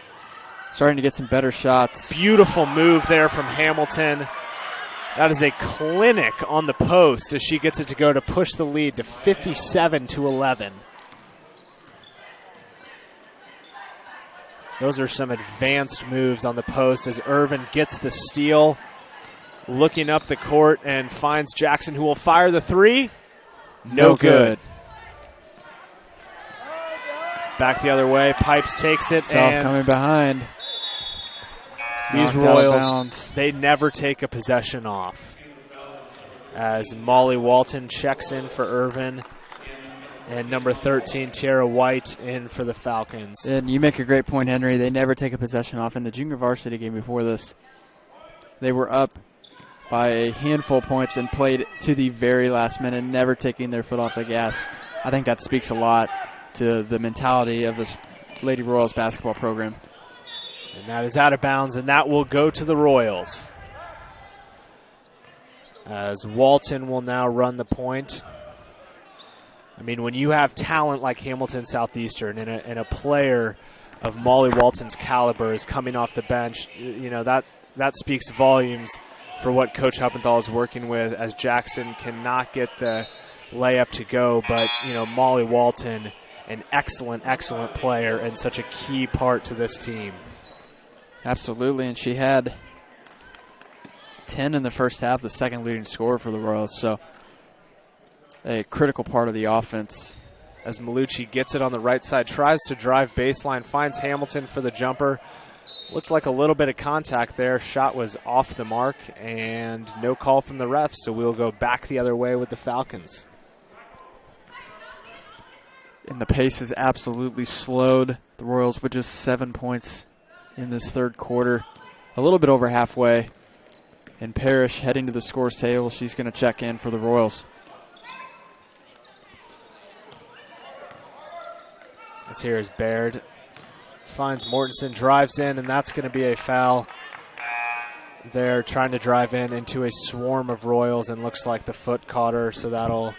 starting to get some better shots. Beautiful move there from Hamilton. That is a clinic on the post as she gets it to go to push the lead to 57-11. Those are some advanced moves on the post as Irvin gets the steal, looking up the court and finds Jackson, who will fire the three. No good. Back the other way. Pipes takes it. South and coming behind. these Knocked out of Royals, bounds. they never take a possession off. As Molly Walton checks in for Irvin. And number 13, Tiara White, in for the Falcons. And you make a great point, Henry. They never take a possession off. In the junior varsity game before this, they were up by a handful of points and played to the very last minute, never taking their foot off the gas. I think that speaks a lot to the mentality of this Lady Royals basketball program. And that is out of bounds, and that will go to the Royals. As Walton will now run the point. I mean, when you have talent like Hamilton Southeastern and a player of Molly Walton's caliber is coming off the bench, you know, that speaks volumes for what Coach Huppenthal is working with, as Jackson cannot get the layup to go. But, you know, Molly Walton, an excellent, excellent player and such a key part to this team. Absolutely, and she had 10 in the first half, the second leading scorer for the Royals, so a critical part of the offense. As Malucci gets it on the right side, tries to drive baseline, finds Hamilton for the jumper. Looked like a little bit of contact there. Shot was off the mark, and no call from the refs, so we'll go back the other way with the Falcons. And the pace has absolutely slowed. The Royals with just 7 points in this third quarter, a little bit over halfway. And Parrish heading to the scores table. She's going to check in for the Royals. This here is Baird. Finds Mortensen, drives in, and that's going to be a foul. They're trying to drive in into a swarm of Royals, and looks like the foot caught her, so that'll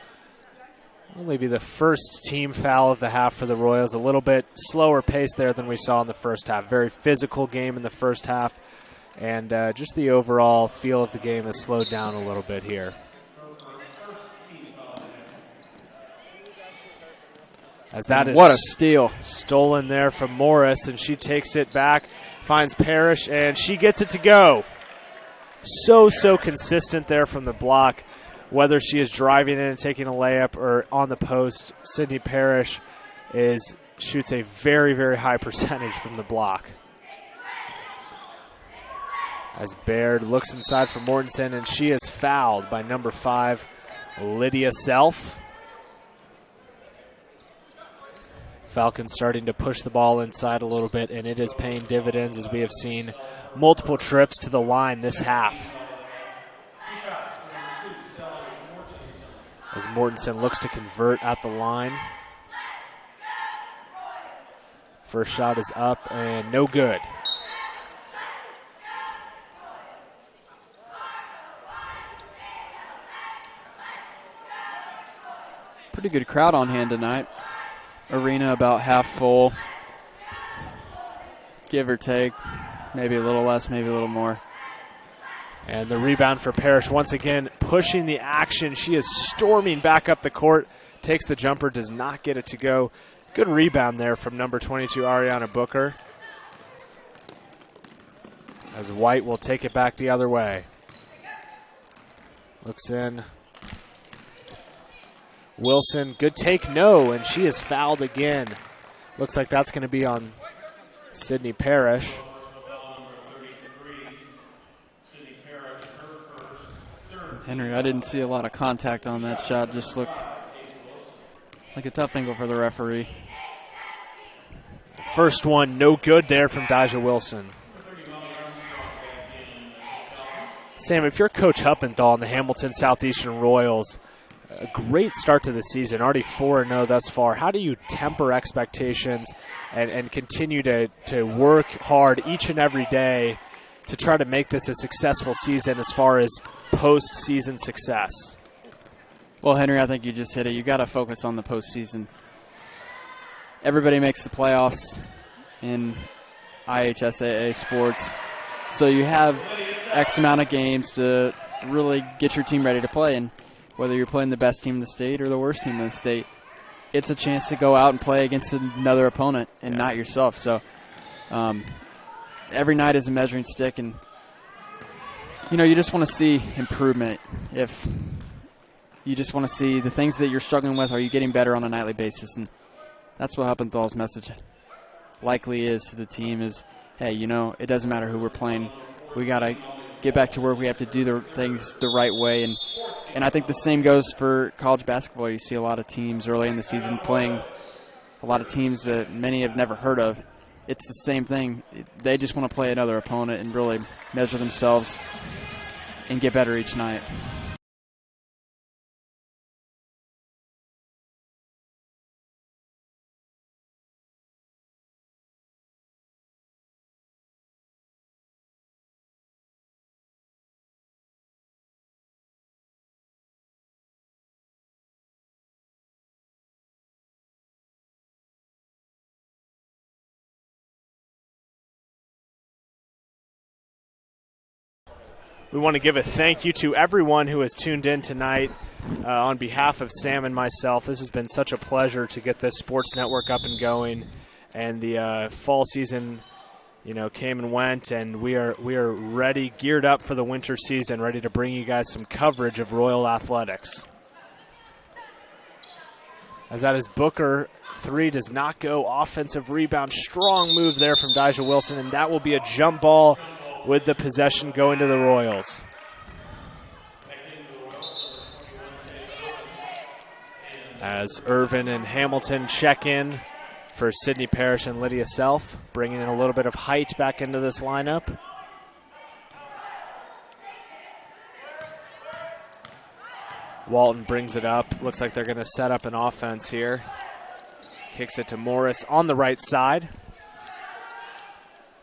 only be the first team foul of the half for the Royals. A little bit slower pace there than we saw in the first half. Very physical game in the first half, and just the overall feel of the game has slowed down a little bit here. As that is what a steal. Stolen there from Morris, and she takes it back, finds Parrish, and she gets it to go. So consistent there from the block. Whether she is driving in and taking a layup or on the post, Sydney Parrish shoots a very, very high percentage from the block. As Baird looks inside for Mortensen, and she is fouled by number 5, Lydia Self. Falcons starting to push the ball inside a little bit, and it is paying dividends as we have seen multiple trips to the line this half. As Mortensen looks to convert at the line. First shot is up and no good. Pretty good crowd on hand tonight. Arena about half full, give or take, maybe a little less, maybe a little more. And the rebound for Parrish, once again pushing the action. She is storming back up the court, takes the jumper, does not get it to go. Good rebound there from number 22, Ariana Booker. As White will take it back the other way. Looks in. Wilson, good take, no, and she is fouled again. Looks like that's going to be on Sydney Parrish. Henry, I didn't see a lot of contact on that shot. Just looked like a tough angle for the referee. First one, no good there from Dijah Wilson. Sam, if you're Coach Huppenthal and the Hamilton Southeastern Royals, a great start to the season, already 4-0 thus far. How do you temper expectations and continue to work hard each and every day to try to make this a successful season as far as postseason success? Well, Henry, I think you just hit it. You got to focus on the postseason. Everybody makes the playoffs in IHSAA sports, so you have X amount of games to really get your team ready to play. And whether you're playing the best team in the state or the worst team in the state, it's a chance to go out and play against another opponent and not yourself. So every night is a measuring stick, and you just want to see improvement. If you just want to see the things that you're struggling with, are you getting better on a nightly basis? And that's what Huppenthal's message likely is to the team is, hey, it doesn't matter who we're playing. We got to get back to work. We have to do the things the right way. And I think the same goes for college basketball. You see a lot of teams early in the season playing a lot of teams that many have never heard of. It's the same thing. They just want to play another opponent and really measure themselves and get better each night. We want to give a thank you to everyone who has tuned in tonight. On behalf of Sam and myself, this has been such a pleasure to get this sports network up and going. And the fall season, came and went, and we are ready, geared up for the winter season, ready to bring you guys some coverage of Royal Athletics. As that is Booker, 3 does not go. Offensive rebound, strong move there from Dijah Wilson, and that will be a jump ball with the possession going to the Royals. As Irvin and Hamilton check in for Sydney Parrish and Lydia Self, bringing in a little bit of height back into this lineup. Walton brings it up. Looks like they're going to set up an offense here. Kicks it to Morris on the right side.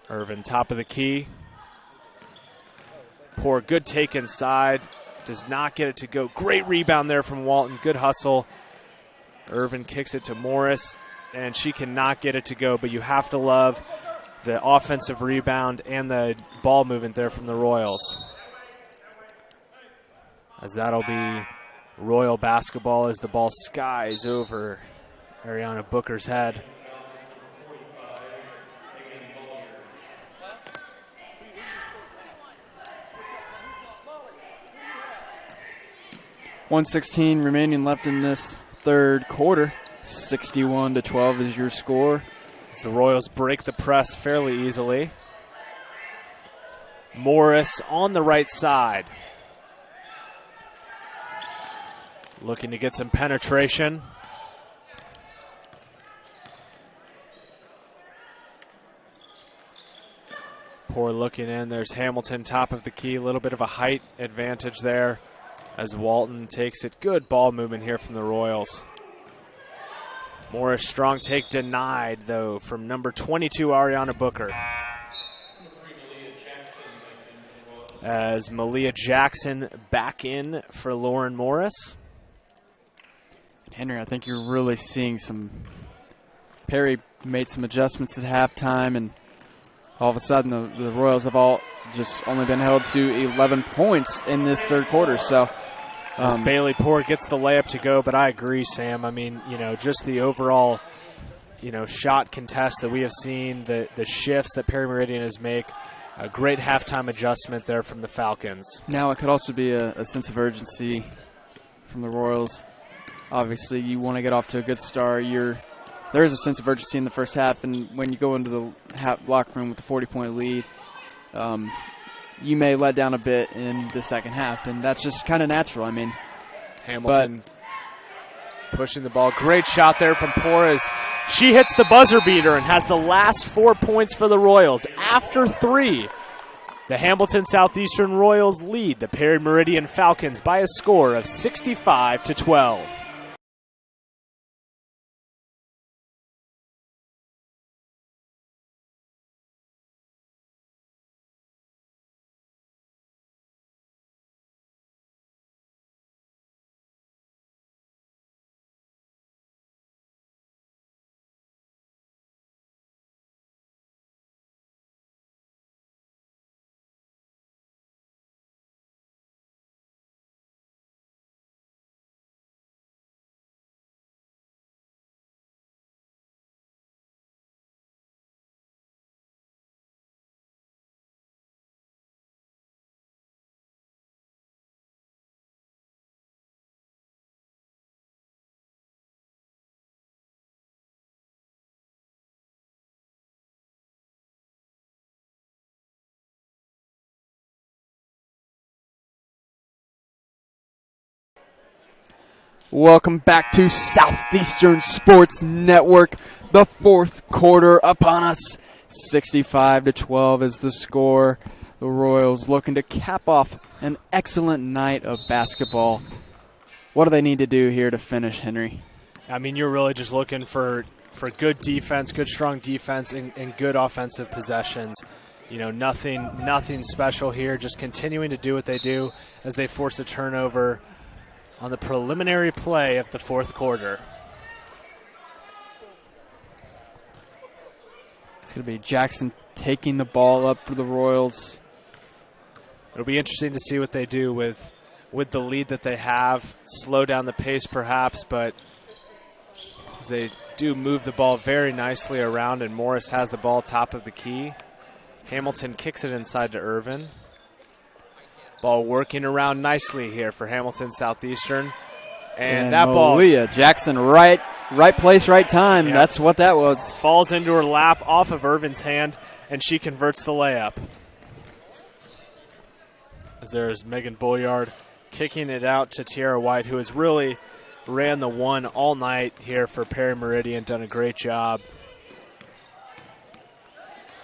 Irvin top of the key. Poor, good take inside. Does not get it to go. Great rebound there from Walton. Good hustle. Irvin kicks it to Morris, and she cannot get it to go, but you have to love the offensive rebound and the ball movement there from the Royals. As that'll be Royal basketball as the ball skies over Ariana Booker's head. .116 remaining left in this third quarter. 61-12 is your score. So the Royals break the press fairly easily. Morris on the right side. Looking to get some penetration. Poor looking in. There's Hamilton top of the key. A little bit of a height advantage there as Walton takes it. Good ball movement here from the Royals. Morris strong take denied, though, from number 22, Ariana Booker. As Malia Jackson back in for Lauren Morris. Henry, I think you're really seeing some – Perry made some adjustments at halftime, and all of a sudden the Royals have all just only been held to 11 points in this third quarter. So as Bailey Poor gets the layup to go, but I agree, Sam. I mean, just the overall, shot contest that we have seen, the shifts that Perry Meridian has made, a great halftime adjustment there from the Falcons. Now it could also be a sense of urgency from the Royals. Obviously, you want to get off to a good start. There is a sense of urgency in the first half, and when you go into the locker room with a 40-point lead, you may let down a bit in the second half, and that's just kind of natural. I mean, Hamilton pushing the ball. Great shot there from Poor as She hits the buzzer beater and has the last 4 points for the Royals. After 3, the Hamilton Southeastern Royals lead the Perry Meridian Falcons by a score of 65-12. Welcome back to Southeastern Sports Network. The fourth quarter upon us. 65-12 is the score. The Royals looking to cap off an excellent night of basketball. What do they need to do here to finish, Henry? I mean, you're really just looking for good defense, good strong defense, and good offensive possessions. You know, nothing special here. Just continuing to do what they do as they force a turnover on the preliminary play of the fourth quarter. It's going to be Jackson taking the ball up for the Royals. It'll be interesting to see what they do with the lead that they have. Slow down the pace perhaps, but as they do move the ball very nicely around, and Morris has the ball top of the key. Hamilton kicks it inside to Irvin. Ball working around nicely here for Hamilton Southeastern. And that Malia ball. Jackson, right place, right time. Yep. That's what that was. Falls into her lap off of Irvin's hand, and she converts the layup. As there's Megan Boyard kicking it out to Tiara White, who has really ran the one all night here for Perry Meridian, done a great job.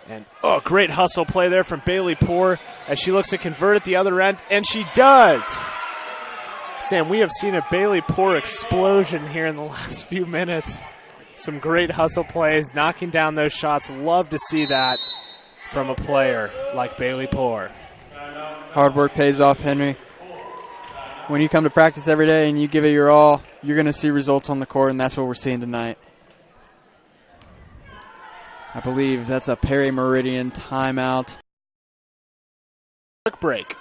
And, great hustle play there from Bailey Poore as she looks to convert at the other end, and she does. Sam, we have seen a Bailey Poore explosion here in the last few minutes. Some great hustle plays, knocking down those shots. Love to see that from a player like Bailey Poore. Hard work pays off, Henry. When you come to practice every day and you give it your all, you're going to see results on the court, and that's what we're seeing tonight. I believe that's a Perry Meridian timeout. Quick break.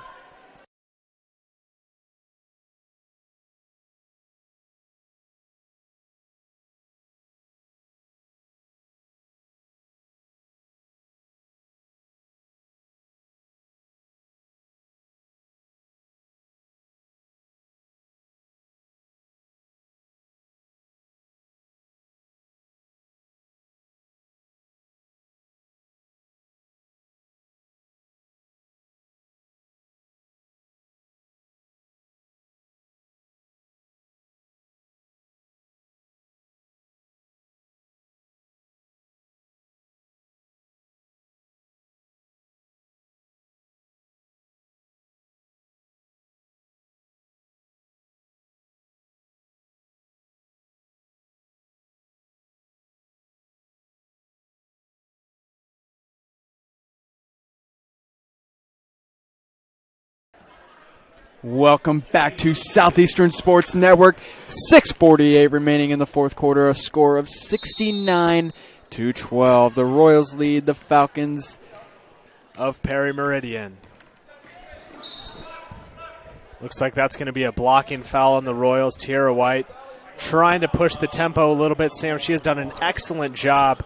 Welcome back to Southeastern Sports Network. 6:48 remaining in the fourth quarter, a score of 69-12. The Royals lead the Falcons Of Perry Meridian. Looks like that's going to be a blocking foul on the Royals. Tiara White trying to push the tempo a little bit. Sam, she has done an excellent job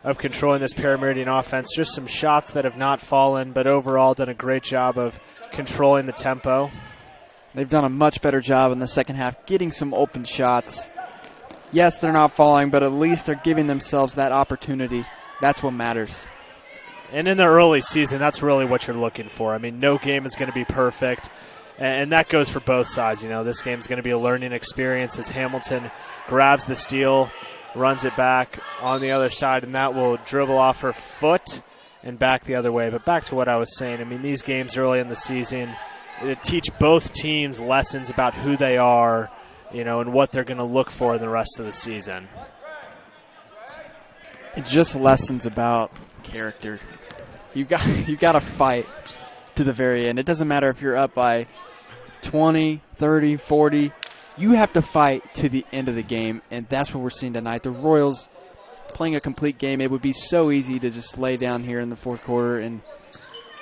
of controlling this Perry Meridian offense. Just some shots that have not fallen, but overall done a great job of controlling the tempo. They've done a much better job in the second half, getting some open shots. Yes, they're not falling, but at least they're giving themselves that opportunity. That's what matters. And in the early season, that's really what you're looking for. I mean, no game is going to be perfect, and that goes for both sides. You know, this game is going to be a learning experience as Hamilton grabs the steal runs it back on the other side, and that will dribble off her foot and back the other way. But back to what I was saying, I mean, these games early in the season, it teach both teams lessons about who they are, you know, and what they're going to look for in the rest of the season. It's just lessons about character. You got to fight to the very end. It doesn't matter if you're up by 20, 30, 40. You have to fight to the end of the game, and that's what we're seeing tonight. The Royals playing a complete game. It would be so easy to just lay down here in the fourth quarter and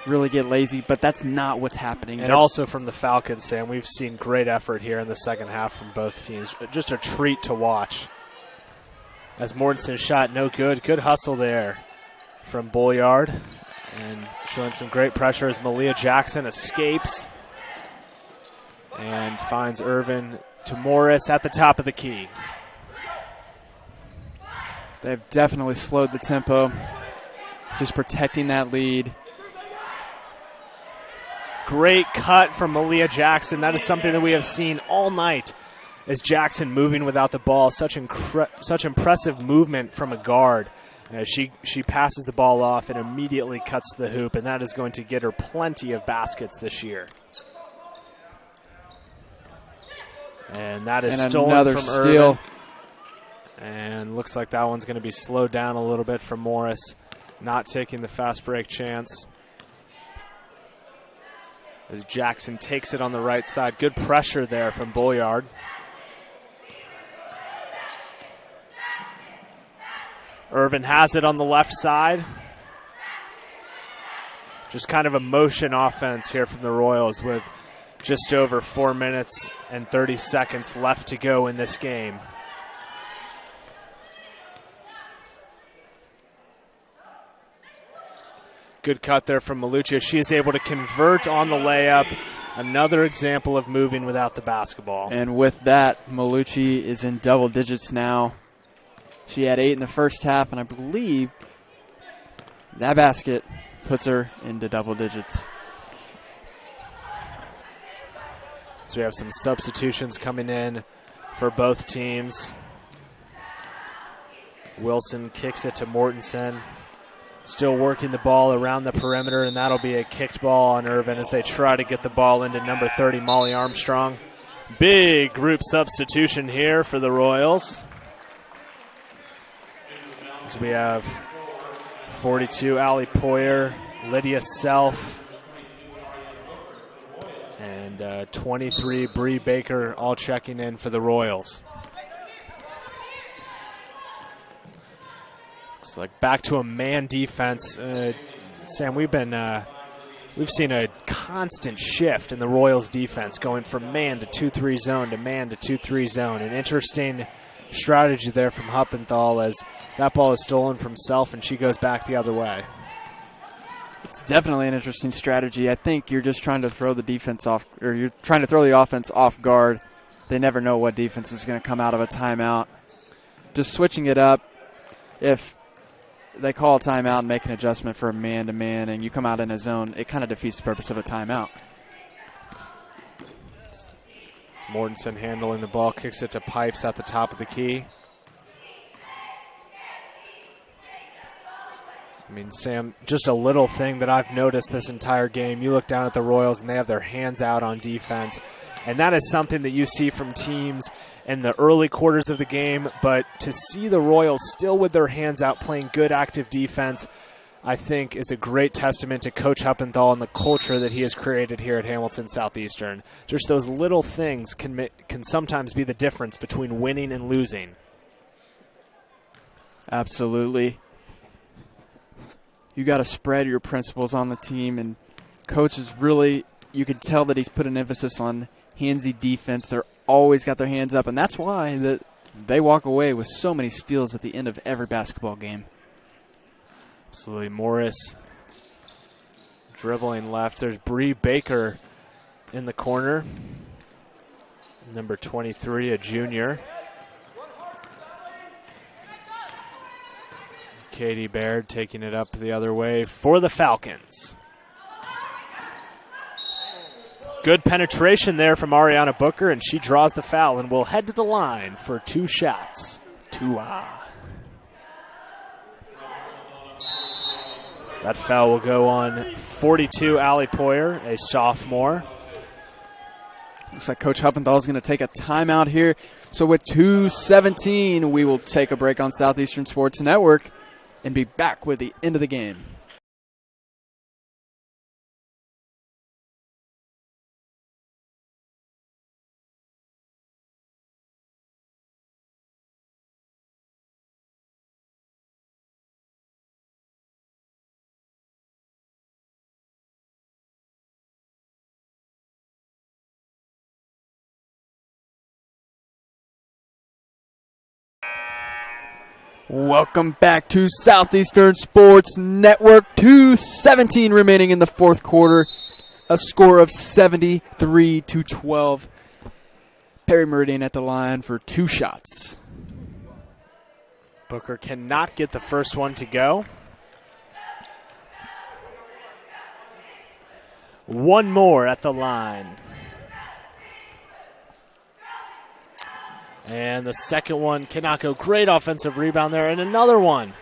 really get lazy, but that's not what's happening. And also from the Falcons, Sam, we've seen great effort here in the second half from both teams. Just a treat to watch. As Mortensen's shot, no good. Good hustle there from Bolyard. And showing some great pressure as Malia Jackson escapes and finds Irvin to Morris at the top of the key. They've definitely slowed the tempo, just protecting that lead. Great cut from Malia Jackson. That is something that we have seen all night, as Jackson moving without the ball. Such impressive movement from a guard. She passes the ball off and immediately cuts the hoop, and that is going to get her plenty of baskets this year. And that is stolen another from steal. Irvin. And looks like that one's going to be slowed down a little bit from Morris, not taking the fast break chance. As Jackson takes it on the right side. Good pressure there from Bolyard. Irvin has it on the left side. Just kind of a motion offense here from the Royals with just over 4 minutes and 30 seconds left to go in this game. Good cut there from Malucci. She is able to convert on the layup. Another example of moving without the basketball. And with that, Malucci is in double digits now. She had 8 in the first half, and I believe that basket puts her into double digits. So we have some substitutions coming in for both teams. Wilson kicks it to Mortensen. Still working the ball around the perimeter, and that'll be a kicked ball on Irvin as they try to get the ball into number 30, Molly Armstrong. Big group substitution here for the Royals. So we have 42, Allie Poyer, Lydia Self, and 23, Bree Baker, all checking in for the Royals. Looks like back to a man defense. Sam, we've seen a constant shift in the Royals defense, going from man to 2-3 zone to man to 2-3 zone. An interesting strategy there from Huppenthal as that ball is stolen from Self and she goes back the other way. It's definitely an interesting strategy. I think you're just trying to throw the defense off, or you're trying to throw the offense off guard. They never know what defense is going to come out of a timeout. Just switching it up. If they call a timeout and make an adjustment for a man-to-man and you come out in a zone, it kind of defeats the purpose of a timeout. It's Mortensen handling the ball, kicks it to Pipes at the top of the key. I mean, Sam, just a little thing that I've noticed this entire game. You look down at the Royals and they have their hands out on defense. And that is something that you see from teams in the early quarters of the game. But to see the Royals still with their hands out playing good active defense, I think is a great testament to Coach Huppenthal and the culture that he has created here at Hamilton Southeastern. Just those little things can sometimes be the difference between winning and losing. Absolutely. You got to spread your principles on the team, and Coach is really, you can tell that he's put an emphasis on handsy defense. They're always got their hands up, and that's why they walk away with so many steals at the end of every basketball game. Absolutely. Morris dribbling left. There's Bree Baker in the corner. Number 23, a junior. Katie Baird taking it up the other way for the Falcons. Good penetration there from Ariana Booker, and she draws the foul and will head to the line for 2 shots. 2 That foul will go on 42, Allie Poyer, a sophomore. Looks like Coach Huppenthal is going to take a timeout here. So with 2:17, we will take a break on Southeastern Sports Network and be back with the end of the game. Welcome back to Southeastern Sports Network. 2:17 remaining in the fourth quarter. A score of 73-12. Perry Meridian at the line for 2 shots. Booker cannot get the first one to go. One more at the line. And the second one cannot go. Great offensive rebound there. And another one.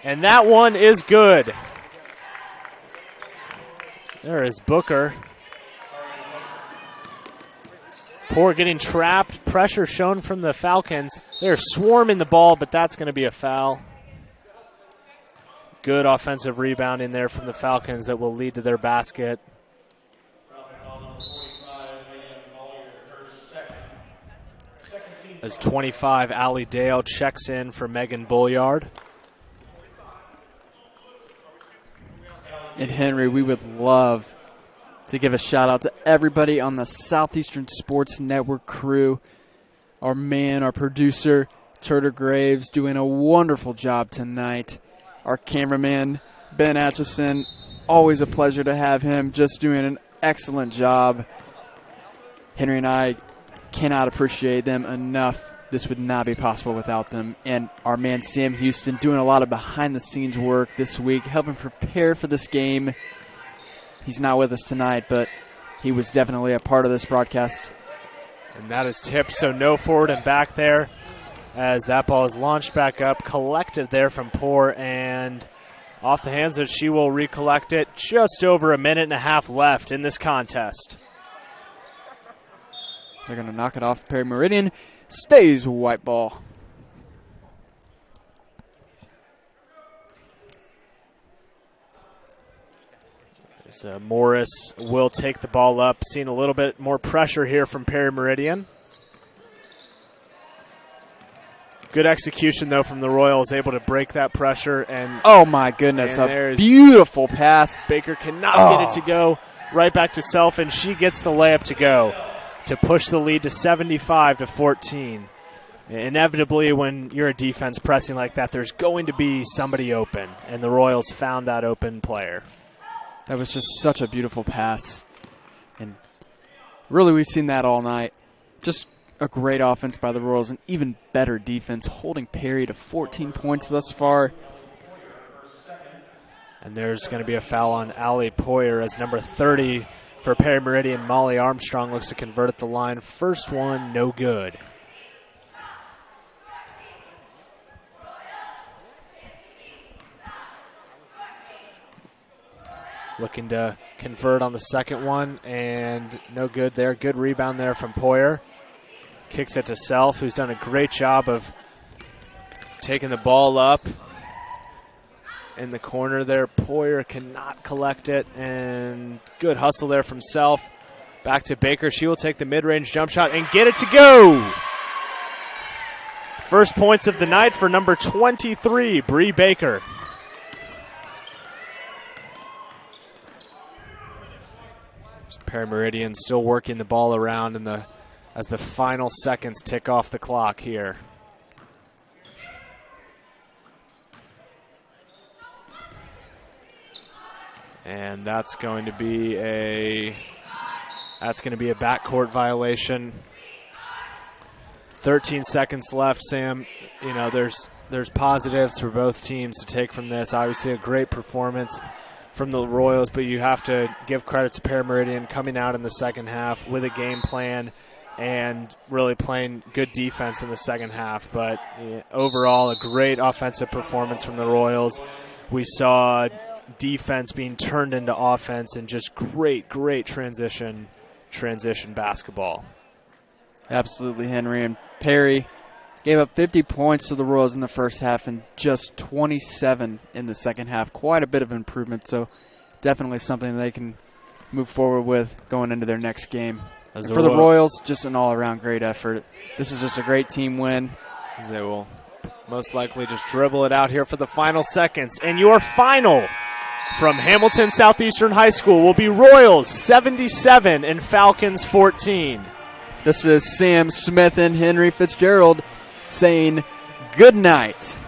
And that one is good. There is Booker. Poor getting trapped. Pressure shown from the Falcons. They're swarming the ball, but that's going to be a foul. Good offensive rebound in there from the Falcons that will lead to their basket. As 25, Allie Dale checks in for Megan Bulliard. And Henry, we would love to give a shout out to everybody on the Southeastern Sports Network crew. Our man, our producer, Turter Graves, doing a wonderful job tonight. Our cameraman, Ben Atchison, always a pleasure to have him, just doing an excellent job. Henry and I cannot appreciate them enough. This would not be possible without them. And our man Sam Houston doing a lot of behind-the-scenes work this week, helping prepare for this game. He's not with us tonight, but he was definitely a part of this broadcast. And that is tipped, so no forward and back there as that ball is launched back up, collected there from Poor, and off the hands of she will recollect it. Just over a minute and a half left in this contest. They're going to knock it off. Perry Meridian stays white ball. So Morris will take the ball up. Seeing a little bit more pressure here from Perry Meridian. Good execution, though, from the Royals, able to break that pressure. And oh, my goodness, a beautiful pass. Baker cannot get it to go. Right back to Self, and she gets the layup to go to push the lead to 75-14. Inevitably, when you're a defense pressing like that, there's going to be somebody open, and the Royals found that open player. That was just such a beautiful pass. And really, we've seen that all night. Just a great offense by the Royals, and even better defense, holding Perry to 14 points thus far. And there's going to be a foul on Allie Poyer as number 30 for Perry Meridian. Molly Armstrong looks to convert at the line. First one, no good. Looking to convert on the second one, and no good there. Good rebound there from Poyer. Kicks it to Self, who's done a great job of taking the ball up in the corner there. Poyer cannot collect it, and good hustle there from Self. Back to Baker. She will take the mid-range jump shot and get it to go. First points of the night for number 23, Bree Baker. Perry Meridian still working the ball around as the final seconds tick off the clock here. And that's going to be a backcourt violation. 13 seconds left, Sam. You know, there's positives for both teams to take from this. Obviously a great performance from the Royals, but you have to give credit to Perry Meridian coming out in the second half with a game plan and really playing good defense in the second half. But overall, a great offensive performance from the Royals. We saw defense being turned into offense, and just great transition basketball. Absolutely, Henry. And Perry gave up 50 points to the Royals in the first half and just 27 in the second half. Quite a bit of improvement, so definitely something they can move forward with going into their next game. For the Royals, just an all-around great effort. This is just a great team win. They will most likely just dribble it out here for the final seconds. And your final from Hamilton Southeastern High School will be Royals 77 and Falcons 14. This is Sam Smith and Henry Fitzgerald saying good night.